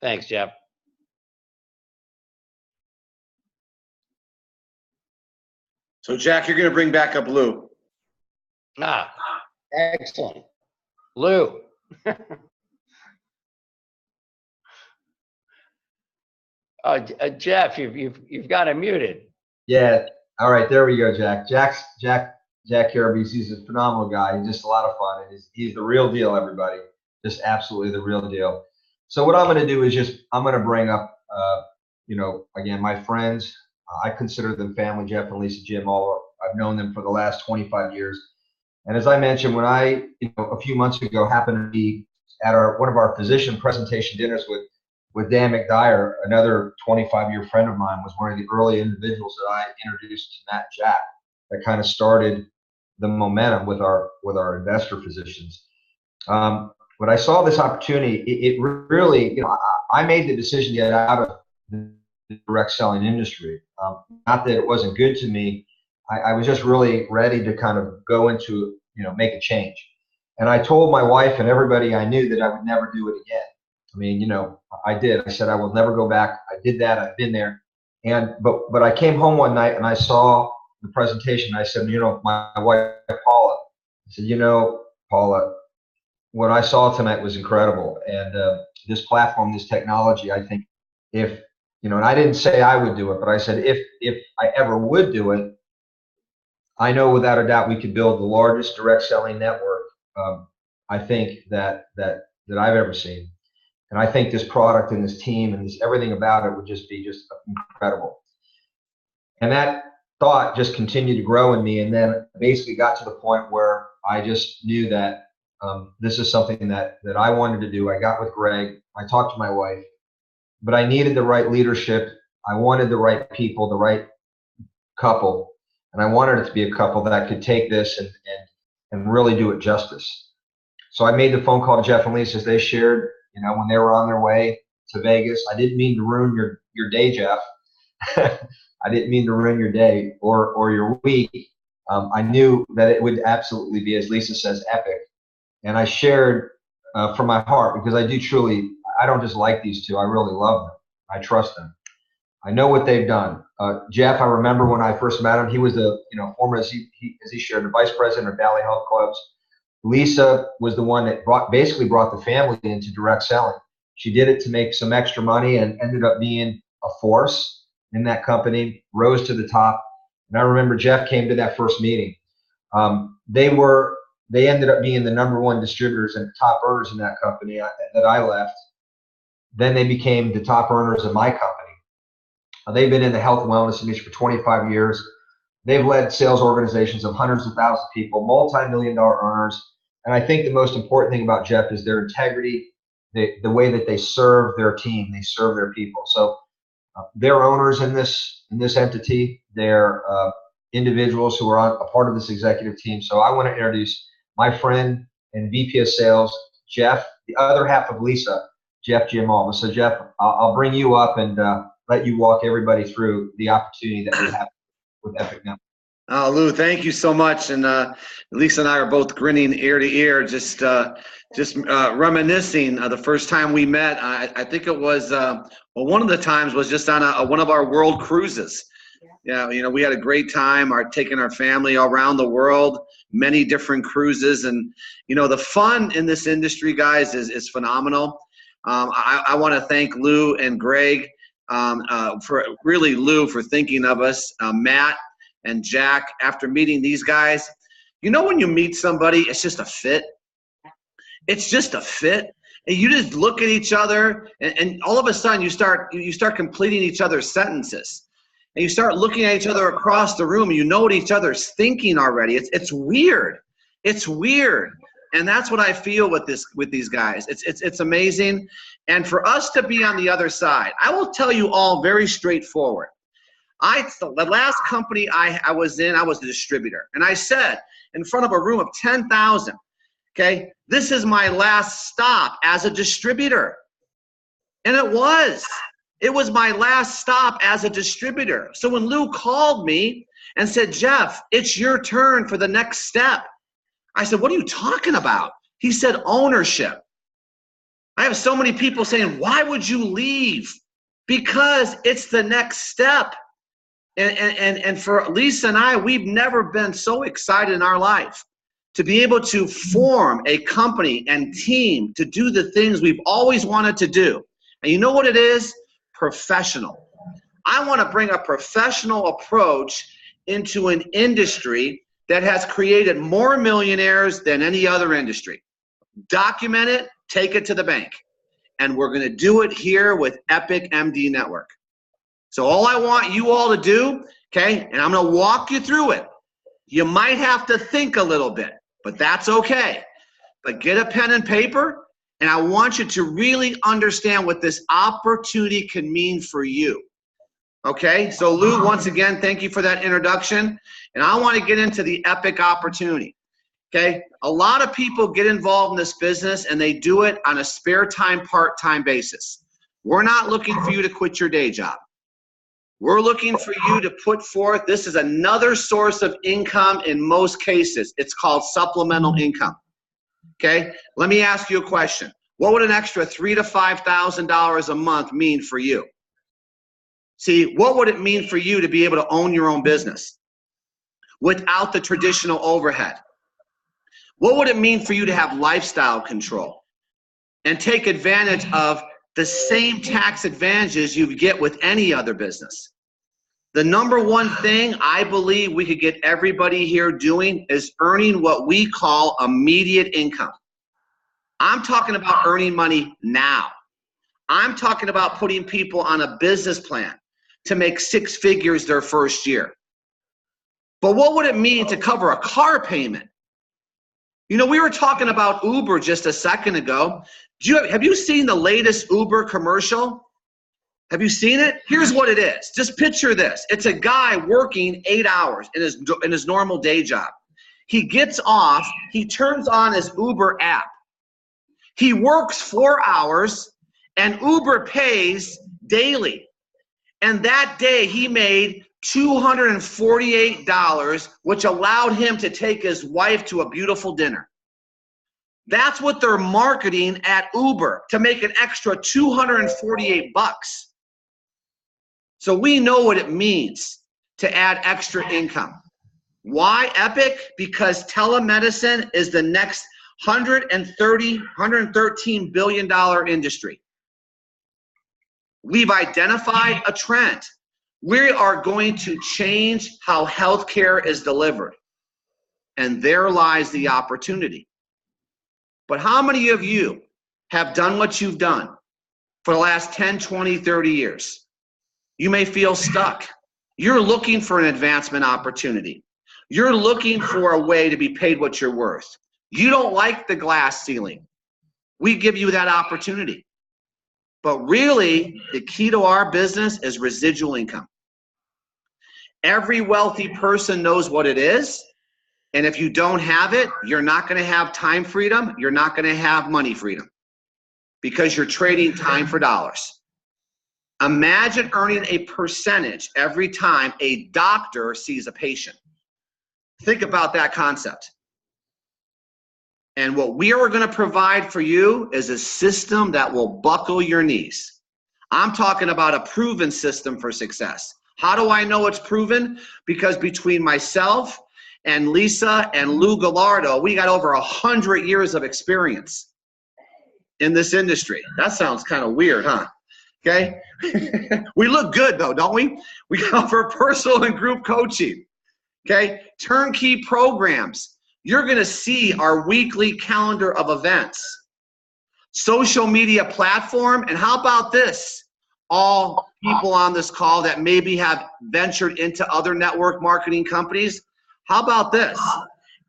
Thanks, Jeff. So, Jack, you're going to bring back up Lou. Excellent. Lou. Jeff, you've got him muted. Yeah. All right. There we go, Jack. Jack Carabese, he's a phenomenal guy. He's just a lot of fun. And he's the real deal, everybody. Just absolutely the real deal. So what I'm going to do is I'm going to bring up, again, my friends. I consider them family, Jeff and Lisa Jim. I've known them for the last 25 years. And as I mentioned, when I, a few months ago, happened to be at one of our physician presentation dinners with Dan McDyer, another 25-year friend of mine, was one of the early individuals that I introduced to Matt and Jack that kind of started the momentum with our investor physicians. When I saw this opportunity, it really, I made the decision to get out of the direct selling industry. Not that it wasn't good to me. I was just really ready to kind of go into, make a change. And I told my wife and everybody I knew that I would never do it again. I mean, I did. I said I will never go back. I did that. I've been there. But I came home one night and I saw the presentation. I said, my wife Paula. I said, Paula, what I saw tonight was incredible. And this platform, this technology, I think if, you know, and I didn't say I would do it, but I said if I ever would do it, I know without a doubt we could build the largest direct selling network, I think that I've ever seen. And I think this product and this team and this everything about it would just be just incredible. And that thought just continued to grow in me, and then basically got to the point where I just knew that this is something that I wanted to do. I got with Greg, I talked to my wife, but I needed the right leadership. I wanted the right people, the right couple, and I wanted it to be a couple that could take this and really do it justice. So I made the phone call to Jeff and Lisa as they shared, you know, when they were on their way to Vegas. I didn't mean to ruin your day, Jeff. I didn't mean to ruin your day or your week. I knew that it would absolutely be, as Lisa says, epic. And I shared from my heart, because I do truly, I don't just like these two. I really love them. I trust them. I know what they've done. Jeff, I remember when I first met him, he was the, you know, former, as he shared, the vice president of Valley Health Clubs. Lisa was the one that basically brought the family into direct selling. She did it to make some extra money and ended up being a force in that company, rose to the top. And I remember Jeff came to that first meeting. They ended up being the #1 distributors and top earners in that company that I left. Then they became the top earners in my company. They've been in the health and wellness industry for 25 years. They've led sales organizations of hundreds of thousands of people, multi-million-dollar earners. And I think the most important thing about Jeff is their integrity, the way that they serve their team, they serve their people. So they're owners in this entity. They're individuals who are a part of this executive team. So I want to introduce my friend and VP of Sales, Jeff, the other half of Lisa, Jeff Giamalva. So Jeff, I'll bring you up and let you walk everybody through the opportunity that we have with EpicMD. Oh, Lou, thank you so much. And Lisa and I are both grinning ear to ear, just reminiscing the first time we met. I think it was, well, one of the times was just on one of our world cruises. Yeah, you know, we had a great time taking our family around the world, many different cruises. And, you know, the fun in this industry, guys, is phenomenal. I want to thank Lou and Greg for really Lou for thinking of us, Matt and Jack, after meeting these guys. You know, when you meet somebody, it's just a fit. It's just a fit. And you just look at each other, and all of a sudden you start completing each other's sentences. And you start looking at each other across the room, and you know what each other's thinking already. It's weird. It's weird. And that's what I feel with these guys. It's amazing. And for us to be on the other side, I will tell you all very straightforward. The last company I was in, I was a distributor. And I said in front of a room of 10,000, okay, this is my last stop as a distributor. And it was my last stop as a distributor. So when Lou called me and said, Jeff, it's your turn for the next step, I said, what are you talking about? He said, ownership. I have so many people saying, why would you leave? Because it's the next step. And for Lisa and I, we've never been so excited in our life to be able to form a company and team to do the things we've always wanted to do. And you know what it is? Professional. I want to bring a professional approach into an industry that has created more millionaires than any other industry. Document it, take it to the bank. And we're going to do it here with EpicMD Network. So all I want you all to do, okay, and I'm going to walk you through it. You might have to think a little bit, but that's okay. But get a pen and paper, and I want you to really understand what this opportunity can mean for you. Okay, so Lou, once again, thank you for that introduction. And I want to get into the Epic opportunity. Okay, a lot of people get involved in this business and they do it on a spare time, part-time basis. We're not looking for you to quit your day job. We're looking for you to put forth, this is another source of income in most cases. It's called supplemental income. Okay, let me ask you a question. What would an extra $3,000 to $5,000 a month mean for you? See, what would it mean for you to be able to own your own business without the traditional overhead? What would it mean for you to have lifestyle control and take advantage of the same tax advantages you get with any other business? The number one thing I believe we could get everybody here doing is earning what we call immediate income. I'm talking about earning money now. I'm talking about putting people on a business plan to make 6 figures their first year. But what would it mean to cover a car payment? You know, we were talking about Uber just a second ago. Have you seen the latest Uber commercial? Have you seen it? Here's what it is. Just picture this. It's a guy working 8 hours in his normal day job. He gets off, he turns on his Uber app. He works 4 hours and Uber pays daily. And that day he made $248, which allowed him to take his wife to a beautiful dinner. That's what they're marketing at Uber, to make an extra 248 bucks. So we know what it means to add extra income. Why Epic? Because telemedicine is the next $113 billion industry. We've identified a trend. We are going to change how healthcare is delivered. And there lies the opportunity. But how many of you have done what you've done for the last 10, 20, 30 years? You may feel stuck. You're looking for an advancement opportunity. You're looking for a way to be paid what you're worth. You don't like the glass ceiling. We give you that opportunity. But really, the key to our business is residual income. Every wealthy person knows what it is. And if you don't have it, you're not going to have time freedom. You're not going to have money freedom because you're trading time for dollars. Imagine earning a percentage every time a doctor sees a patient. Think about that concept. And what we are going to provide for you is a system that will buckle your knees. I'm talking about a proven system for success. How do I know it's proven? Because between myself and Lisa and Lou Gallardo, we got over 100 years of experience in this industry. That sounds kind of weird, huh? Okay. We look good though, don't we? We offer personal and group coaching. Okay. Turnkey programs. You're going to see our weekly calendar of events. Social media platform. And how about this? All people on this call that maybe have ventured into other network marketing companies. How about this?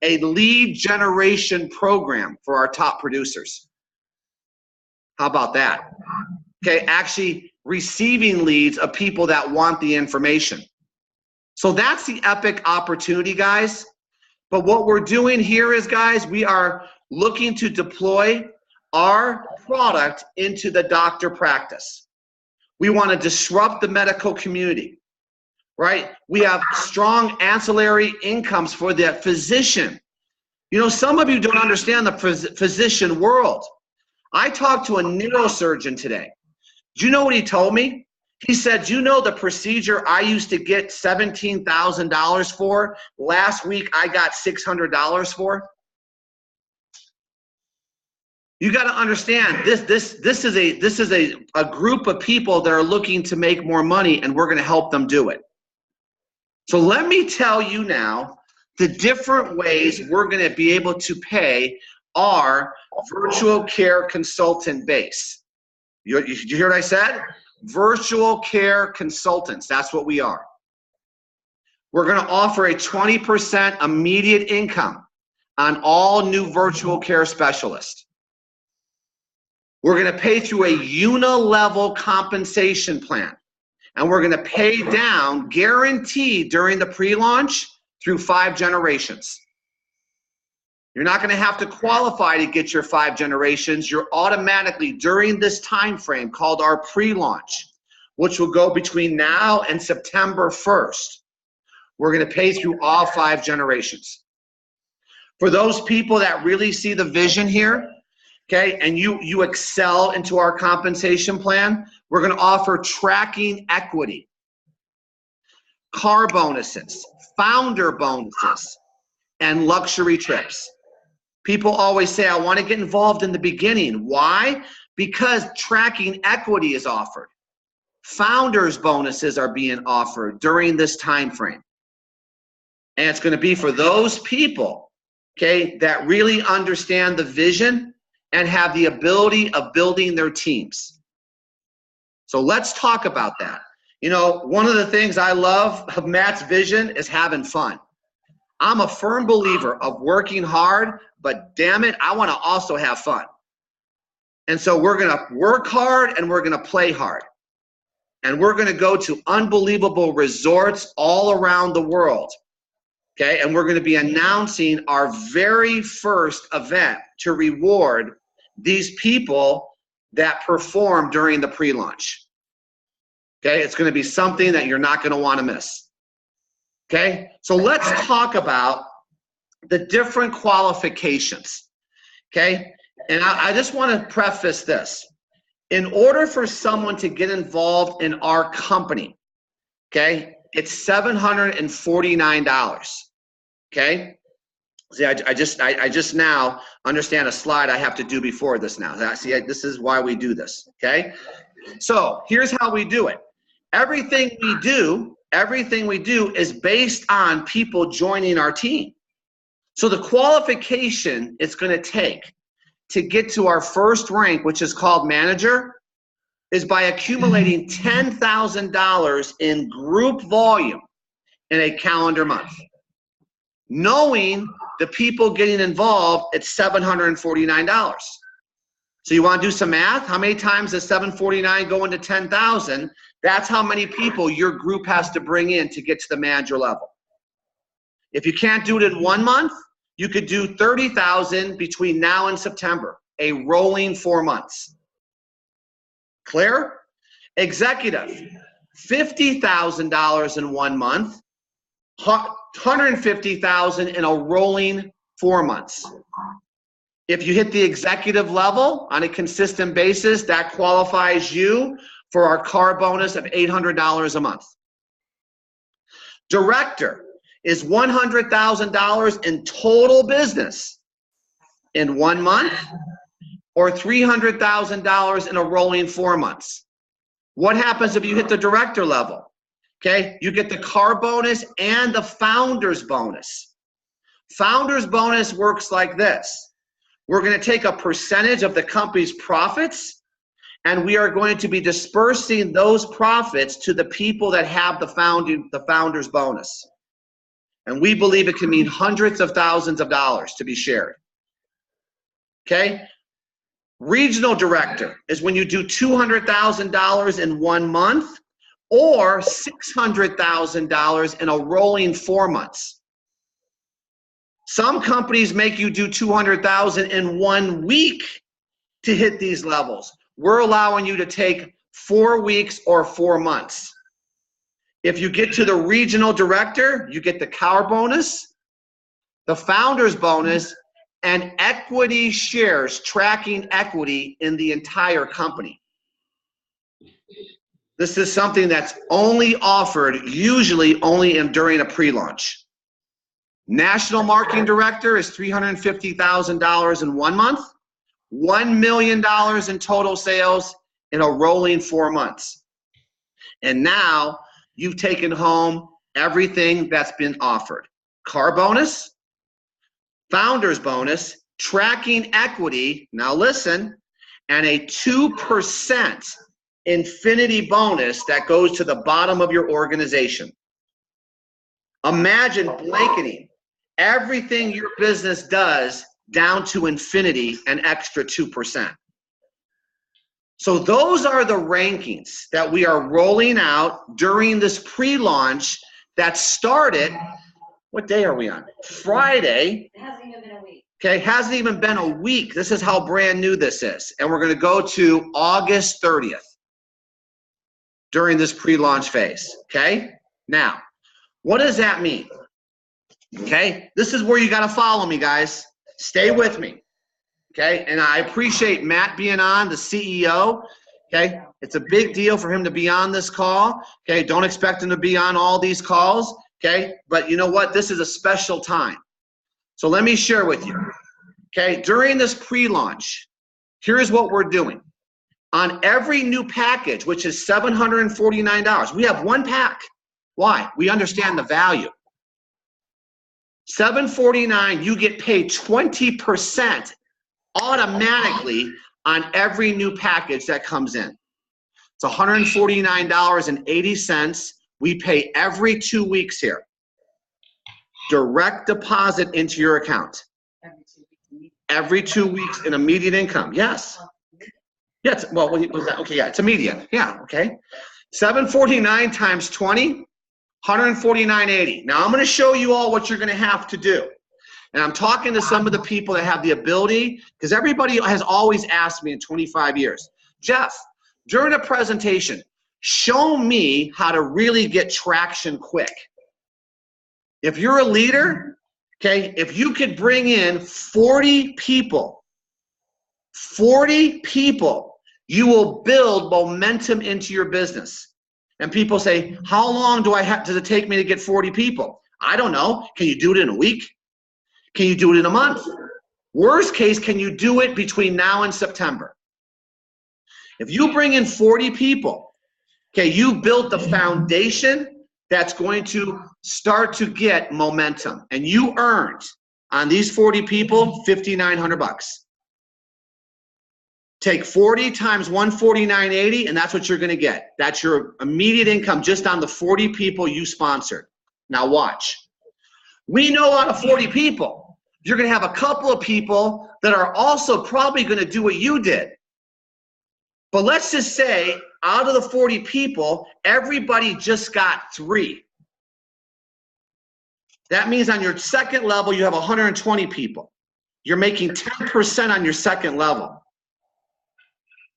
A lead generation program for our top producers. How about that? Okay, actually receiving leads of people that want the information. So that's the Epic opportunity, guys. But what we're doing here is, guys, we are looking to deploy our product into the doctor practice. We want to disrupt the medical community, right? We have strong ancillary incomes for the physician. You know, some of you don't understand the physician world. I talked to a neurosurgeon today. Do you know what he told me? He said, you know the procedure I used to get $17,000 for, last week I got $600 for? You got to understand, this is a group of people that are looking to make more money, and we're going to help them do it. So let me tell you now the different ways we're going to be able to pay our virtual care consultant base. Did you hear what I said? Virtual care consultants, that's what we are. We're going to offer a 20% immediate income on all new virtual care specialists. We're going to pay through a uni-level compensation plan. And we're going to pay down, guaranteed during the pre-launch, through 5 generations. You're not going to have to qualify to get your 5 generations. You're automatically, during this time frame called our pre-launch, which will go between now and September 1st, we're going to pay through all 5 generations. For those people that really see the vision here, okay, and you excel into our compensation plan, we're going to offer tracking equity, car bonuses, founder bonuses, and luxury trips. People always say, I want to get involved in the beginning. Why? Because tracking equity is offered. Founders bonuses are being offered during this time frame. And it's going to be for those people, okay, that really understand the vision and have the ability of building their teams. So let's talk about that. You know, one of the things I love of Matt's vision is having fun. I'm a firm believer of working hard, but damn it, I want to also have fun. And so we're going to work hard and we're going to play hard. And we're going to go to unbelievable resorts all around the world. Okay, and we're going to be announcing our very first event to reward these people that perform during the pre-launch. Okay, it's going to be something that you're not going to want to miss. Okay, so let's talk about the different qualifications. Okay, and I just want to preface this. In order for someone to get involved in our company, okay, it's $749. Okay, see, I just now understand a slide I have to do before this now. See, this is why we do this. Okay, so here's how we do it. Everything we do is based on people joining our team. So the qualification it's going to take to get to our first rank, which is called manager, is by accumulating $10,000 in group volume in a calendar month. Knowing the people getting involved, it's $749. So you want to do some math? How many times does 749 go into 10,000? That's how many people your group has to bring in to get to the manager level. If you can't do it in 1 month, you could do 30,000 between now and September, a rolling 4 months. Clear? Executive, $50,000 in 1 month, $150,000 in a rolling 4 months. If you hit the executive level on a consistent basis, that qualifies you for our car bonus of $800 a month. Director is $100,000 in total business in 1 month, or $300,000 in a rolling 4 months. What happens if you hit the director level? Okay, you get the car bonus and the founder's bonus. Founder's bonus works like this. We're going to take a percentage of the company's profits, and we are going to be dispersing those profits to the people that have the founder's bonus. And we believe it can mean hundreds of thousands of dollars to be shared. Okay? Regional director is when you do $200,000 in 1 month, or $600,000 in a rolling 4 months. Some companies make you do $200,000 in 1 week to hit these levels. We're allowing you to take 4 weeks or 4 months. If you get to the regional director, you get the car bonus, the founder's bonus, and equity shares, tracking equity in the entire company. This is something that's only offered, usually only during a pre-launch. National Marketing Director is $350,000 in 1 month, $1 million in total sales in a rolling 4 months. And now you've taken home everything that's been offered. Car bonus, founder's bonus, tracking equity, now listen, and a 2% infinity bonus that goes to the bottom of your organization. Imagine blanketing everything your business does down to infinity, an extra 2%. So those are the rankings that we are rolling out during this pre-launch that started, what day are we on? Friday. It hasn't even been a week. Okay, hasn't even been a week. This is how brand new this is. And we're going to go to August 30th. During this pre-launch phase, okay? Now, what does that mean? Okay, this is where you got to follow me, guys. Stay with me, okay? And I appreciate Matt being on, the CEO, okay? It's a big deal for him to be on this call, okay? Don't expect him to be on all these calls, okay? But you know what? This is a special time. So let me share with you, Okay, during this pre-launch, here's what we're doing. On every new package, which is $749, we have one pack. Why? We understand the value. $749, you get paid 20% automatically on every new package that comes in. It's $149.80. We pay every 2 weeks here. Direct deposit into your account. Every 2 weeks in immediate income. Yes. Yes. Well, what was that? Okay, yeah, it's immediate. Yeah, okay. $749 times 20, $149.80. Now I'm going to show you all what you're going to have to do. And I'm talking to some of the people that have the ability, because everybody has always asked me in 25 years, Jeff, during a presentation, show me how to really get traction quick. If you're a leader, okay, if you could bring in 40 people, you will build momentum into your business. And people say, how long does it take me to get 40 people? I don't know. Can you do it in a week? Can you do it in a month? Worst case, can you do it between now and September? If you bring in 40 people, okay, you built the foundation that's going to start to get momentum. And you earned on these 40 people $5,900. Take 40 times 149.80, and that's what you're going to get. That's your immediate income just on the 40 people you sponsored. Now watch. We know out of 40 people, you're going to have a couple of people that are also probably going to do what you did. But let's just say out of the 40 people, everybody just got 3. That means on your second level, you have 120 people. You're making 10% on your second level.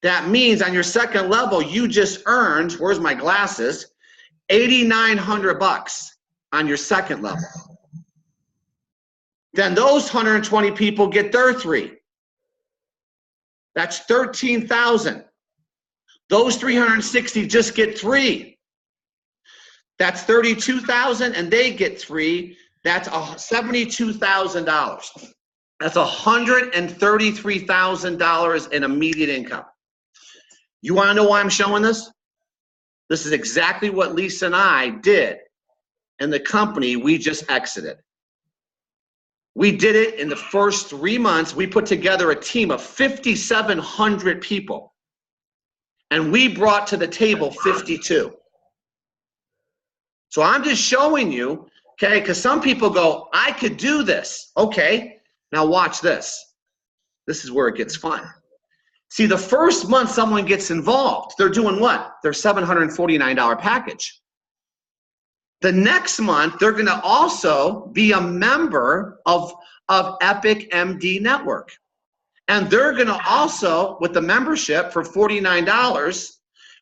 That means on your second level, you just earned, where's my glasses, $8,900 on your second level. Then those 120 people get their 3. That's 13,000. Those 360 just get 3. That's 32,000, and they get 3. That's $72,000. That's $133,000 in immediate income. You want to know why I'm showing this? This is exactly what Lisa and I did in the company we just exited. We did it in the first 3 months. We put together a team of 5,700 people, and we brought to the table 52. So I'm just showing you, okay, because some people go, I could do this. Okay, now watch this. This is where it gets fun. See, the first month someone gets involved, they're doing what? Their $749 package. The next month, they're going to also be a member of EpicMD Network. And they're going to also, with the membership for $49,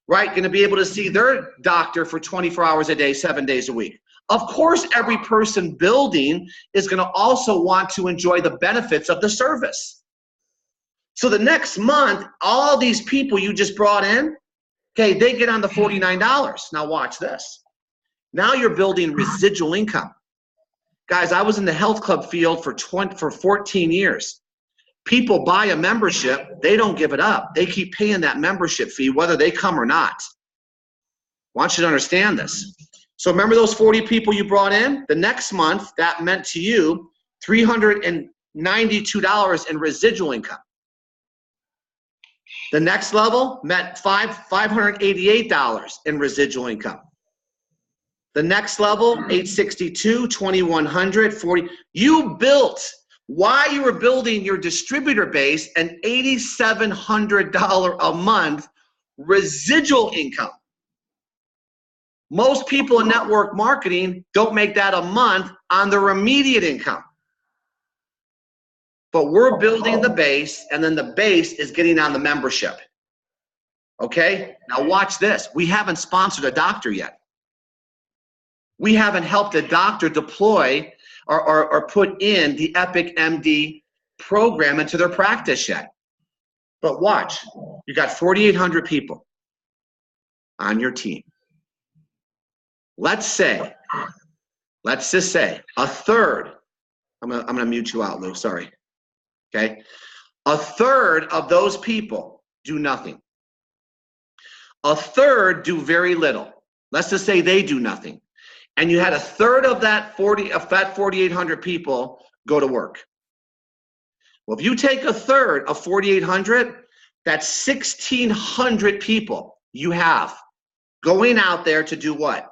right, going to be able to see their doctor for 24 hours a day, 7 days a week. Of course, every person building is going to also want to enjoy the benefits of the service. So the next month, all these people you just brought in, okay, they get on the $49. Now watch this. Now you're building residual income. Guys, I was in the health club field for 14 years. People buy a membership, they don't give it up. They keep paying that membership fee whether they come or not. I want you to understand this. So remember those 40 people you brought in? The next month, that meant to you $392 in residual income. The next level meant $588 in residual income. The next level, $862, $2,100, $40. You built, while you were building your distributor base, an $8,700 a month residual income. Most people in network marketing don't make that a month on their immediate income. But we're building the base, and then the base is getting on the membership. Okay? Now watch this. We haven't sponsored a doctor yet. We haven't helped a doctor deploy or put in the EpicMD program into their practice yet. But watch. You got 4,800 people on your team. Let's just say a third. I'm gonna mute you out, Lou, sorry. Okay? A third of those people do nothing. A third do very little. Let's just say they do nothing. And you had a third of that 4,800 people go to work. Well, if you take a third of 4,800, that's 1,600 people you have going out there to do what?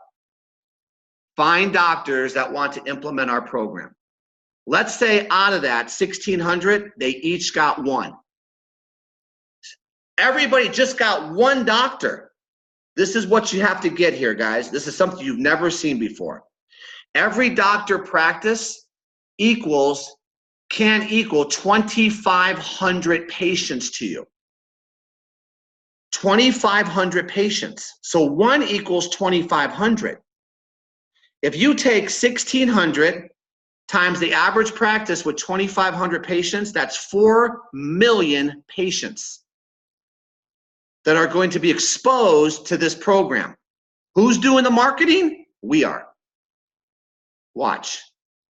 Find doctors that want to implement our program. Let's say out of that 1,600, they each got one. Everybody just got one doctor. This is what you have to get here, guys. This is something you've never seen before. Every doctor practice can equal 2,500 patients to you. 2,500 patients. So 1 equals 2,500. If you take 1,600 times the average practice with 2,500 patients, that's 4 million patients that are going to be exposed to this program. Who's doing the marketing? We are. Watch.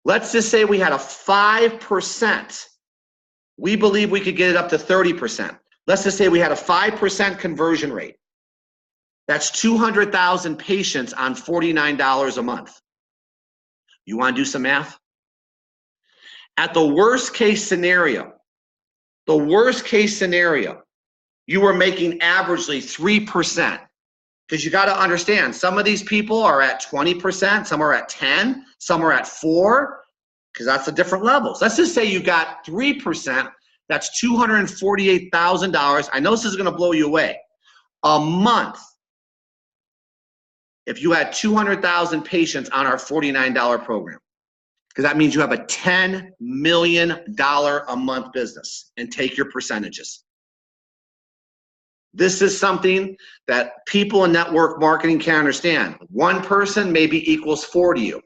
Let's just say we had a 5%. We believe we could get it up to 30%. Let's just say we had a 5% conversion rate. That's 200,000 patients on $49 a month. You want to do some math? At the worst case scenario, you were making averagely 3%. Because you got to understand, some of these people are at 20%, some are at 10, some are at 4, because that's the different levels. Let's just say you got 3%, that's $248,000. I know this is going to blow you away. A month, if you had 200,000 patients on our $49 program. Because that means you have a $10 million a month business, and take your percentages. This is something that people in network marketing can understand. One person maybe equals 4 to you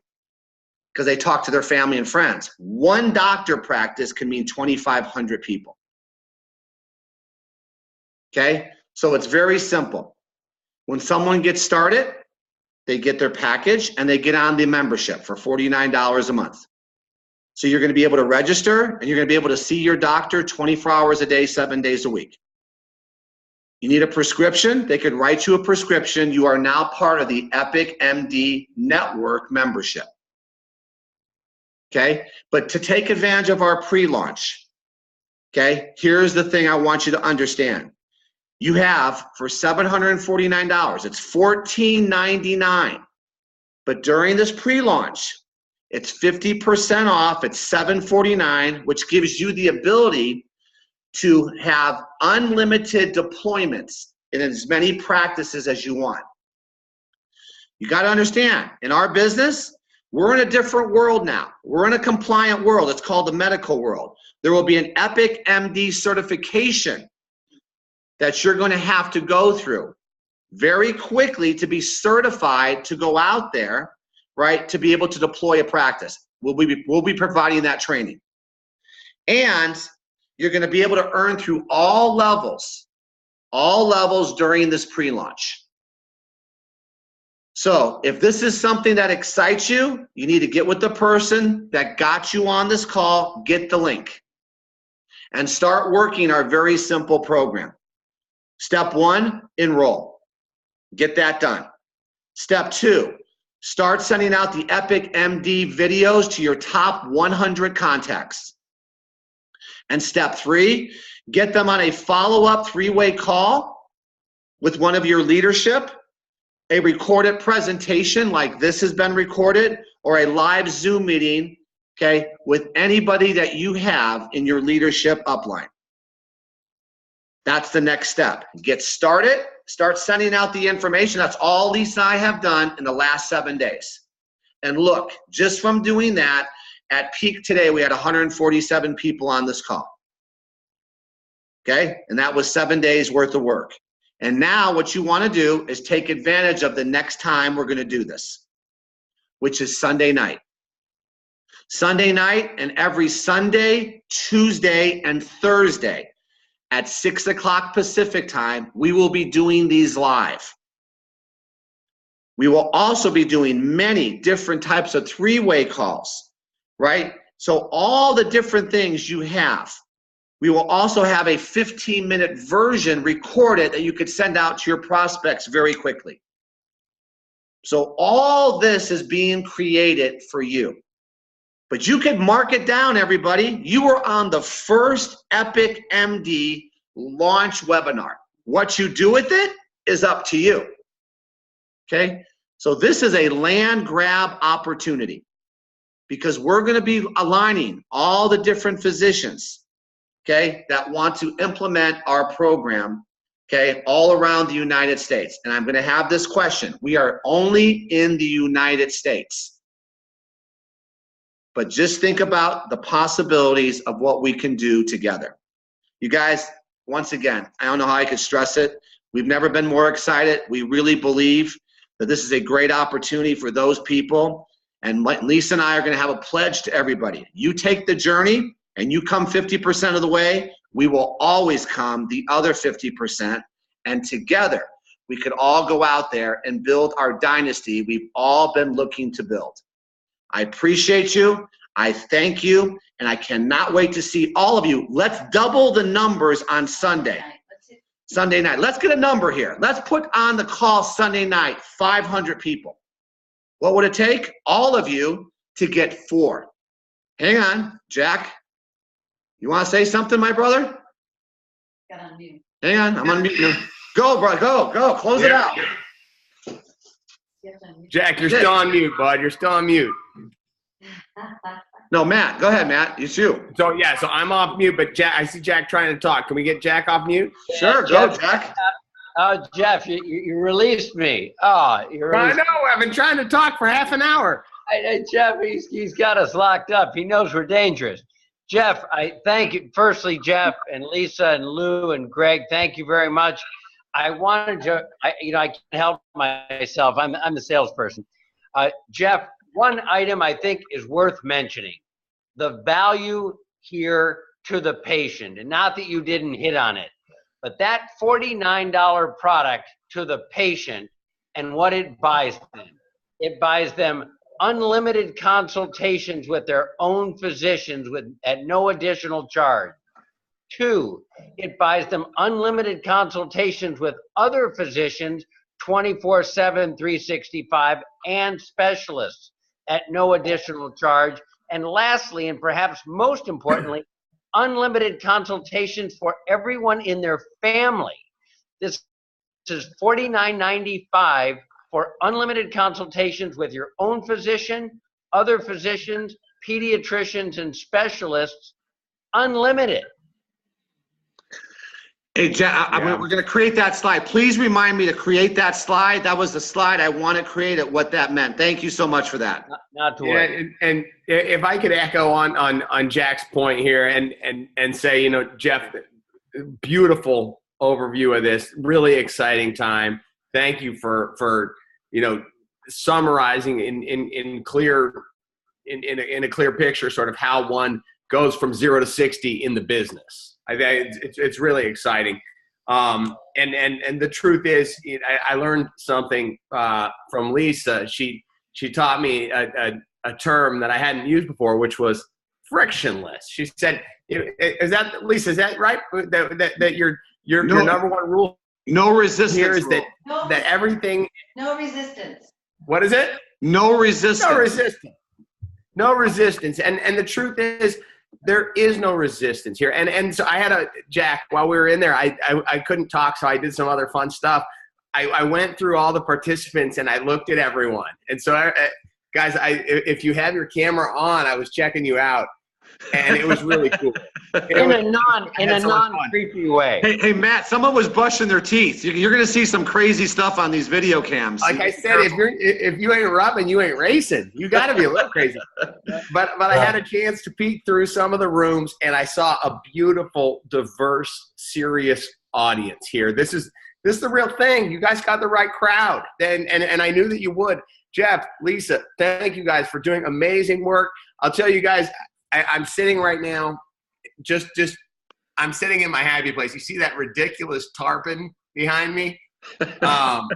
because they talk to their family and friends. One doctor practice can mean 2,500 people. Okay? So it's very simple. When someone gets started, they get their package and they get on the membership for $49 a month. So you're going to be able to register and you're going to be able to see your doctor 24 hours a day, 7 days a week. You need a prescription, they could write you a prescription. You are now part of the EpicMD network membership. Okay? But to take advantage of our pre-launch, okay, here's the thing I want you to understand. You have, for $749, it's $14.99. But during this pre-launch, it's 50% off, it's $749, which gives you the ability to have unlimited deployments in as many practices as you want. You got to understand, in our business, we're in a different world now. We're in a compliant world. It's called the medical world. There will be an EpicMD certification that you're going to have to go through very quickly to be certified to go out there, right, to be able to deploy a practice. We'll be providing that training. And you're going to be able to earn through all levels during this pre-launch. So if this is something that excites you, you need to get with the person that got you on this call, get the link, and start working our very simple program. Step 1, enroll. Get that done. Step 2, start sending out the EpicMD videos to your top 100 contacts. And step 3, get them on a follow-up 3-way call with one of your leadership, a recorded presentation like this has been recorded, or a live Zoom meeting, okay, with anybody that you have in your leadership upline. That's the next step. Get started, start sending out the information. That's all Lisa and I have done in the last 7 days. And look, just from doing that, at peak today, we had 147 people on this call. Okay? And that was 7 days worth of work. And now what you want to do is take advantage of the next time we're going to do this, which is Sunday night. Sunday night, and every Sunday, Tuesday, and Thursday at 6 o'clock Pacific time, we will be doing these live. We will also be doing many different types of 3-way calls. Right? So all the different things you have, We will also have a 15-minute version recorded that you could send out to your prospects very quickly. So all this is being created for you. But you could mark it down, everybody. You were on the first EpicMD launch webinar. What you do with it is up to you. Okay? So this is a land grab opportunity because we're going to be aligning all the different physicians, okay, that want to implement our program, okay, all around the United States. And I'm going to have this question. We are only in the United States. But just think about the possibilities of what we can do together. You guys, once again, I don't know how I could stress it. We've never been more excited. We really believe that this is a great opportunity for those people. And Lisa and I are going to have a pledge to everybody. You take the journey and you come 50% of the way, we will always come the other 50%. And together, we could all go out there and build our dynasty we've all been looking to build. I appreciate you. I thank you. And I cannot wait to see all of you. Let's double the numbers on Sunday. Sunday night. Let's get a number here. Let's put on the call Sunday night, 500 people. What would it take? All of you to get 4. Hang on, Jack. You want to say something, my brother? Got on mute. Hang on, I'm on mute. Go, bro, go. Close it out. Jack, you're still on mute, bud. You're still on mute. No, Matt. Go ahead, Matt. It's you. So I'm off mute, but Jack, I see Jack trying to talk. Can we get Jack off mute? Sure, go, Jack. Jeff, you released me. I know. I've been trying to talk for half an hour. Jeff, he's got us locked up. He knows we're dangerous. Jeff, I thank you. Firstly, Jeff and Lisa and Lou and Greg, thank you very much. I wanted to, I can't help myself. I'm the salesperson. Jeff, one item I think is worth mentioning, the value here to the patient, and not that you didn't hit on it, but that $49 product to the patient and what it buys them. It buys them unlimited consultations with their own physicians at no additional charge. 2, it buys them unlimited consultations with other physicians 24/7, 365, and specialists at no additional charge. And lastly, and perhaps most importantly, unlimited consultations for everyone in their family. This is $49.95 for unlimited consultations with your own physician, other physicians, pediatricians, and specialists, unlimited. Hey, Jack, we're going to create that slide. Please remind me to create that slide. That was the slide I wanted created, what that meant. Thank you so much for that. Not to worry. And if I could echo on Jack's point here and say, Jeff, beautiful overview of this, really exciting time. Thank you for summarizing in a clear picture sort of how one goes from 0 to 60 in the business. I think it's really exciting. And the truth is, I learned something from Lisa. She taught me a term that I hadn't used before, which was frictionless. She said, "Is that Lisa? Is that right? That your number one rule? No resistance here is rule. that everything. No resistance. What is it? No resistance. No resistance. No resistance. And the truth is, there is no resistance here. And so I had Jack, while we were in there, I couldn't talk, so I did some other fun stuff. I went through all the participants and I looked at everyone. And so, guys, if you have your camera on, I was checking you out. And it was really cool. In a non-creepy way. Hey, Matt, someone was brushing their teeth. You're going to see some crazy stuff on these video cams. Like I said, if you ain't rubbing, you ain't racing. You got to be a little crazy. But I had a chance to peek through some of the rooms, and I saw a beautiful, diverse, serious audience here. This is the real thing. You guys got the right crowd, and I knew that you would. Jeff, Lisa, thank you guys for doing amazing work. I'll tell you guys, I'm sitting right now, I'm sitting in my happy place. You see that ridiculous tarpon behind me? I'm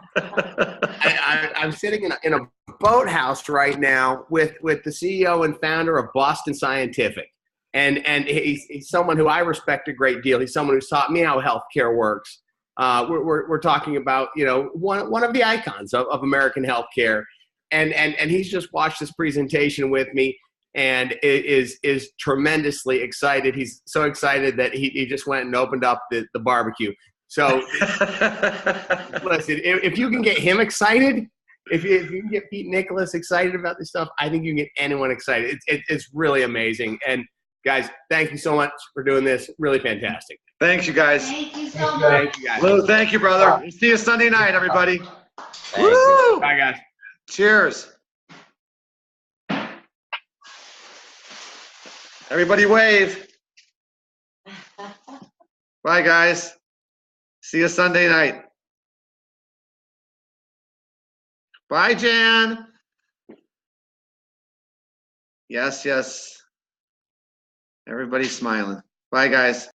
sitting in a boathouse right now with the CEO and founder of Boston Scientific. and he's someone who I respect a great deal. He's someone who's taught me how healthcare works. We're talking about, you know, one of the icons of American healthcare, and he's just watched this presentation with me and is tremendously excited. He's so excited that he just went and opened up the barbecue. So listen, if you can get him excited, if you can get Pete Nicholas excited about this stuff, I think you can get anyone excited. It's really amazing. And guys, thank you so much for doing this. Really fantastic. Thanks, you guys. Thank you so much. Thank you, guys. Lou, thank you, brother. See you Sunday night, everybody. Thank you. Woo! Bye, guys. Cheers. Everybody wave. Bye, guys. See you Sunday night. Bye, Jan. Yes, yes. Everybody's smiling. Bye, guys.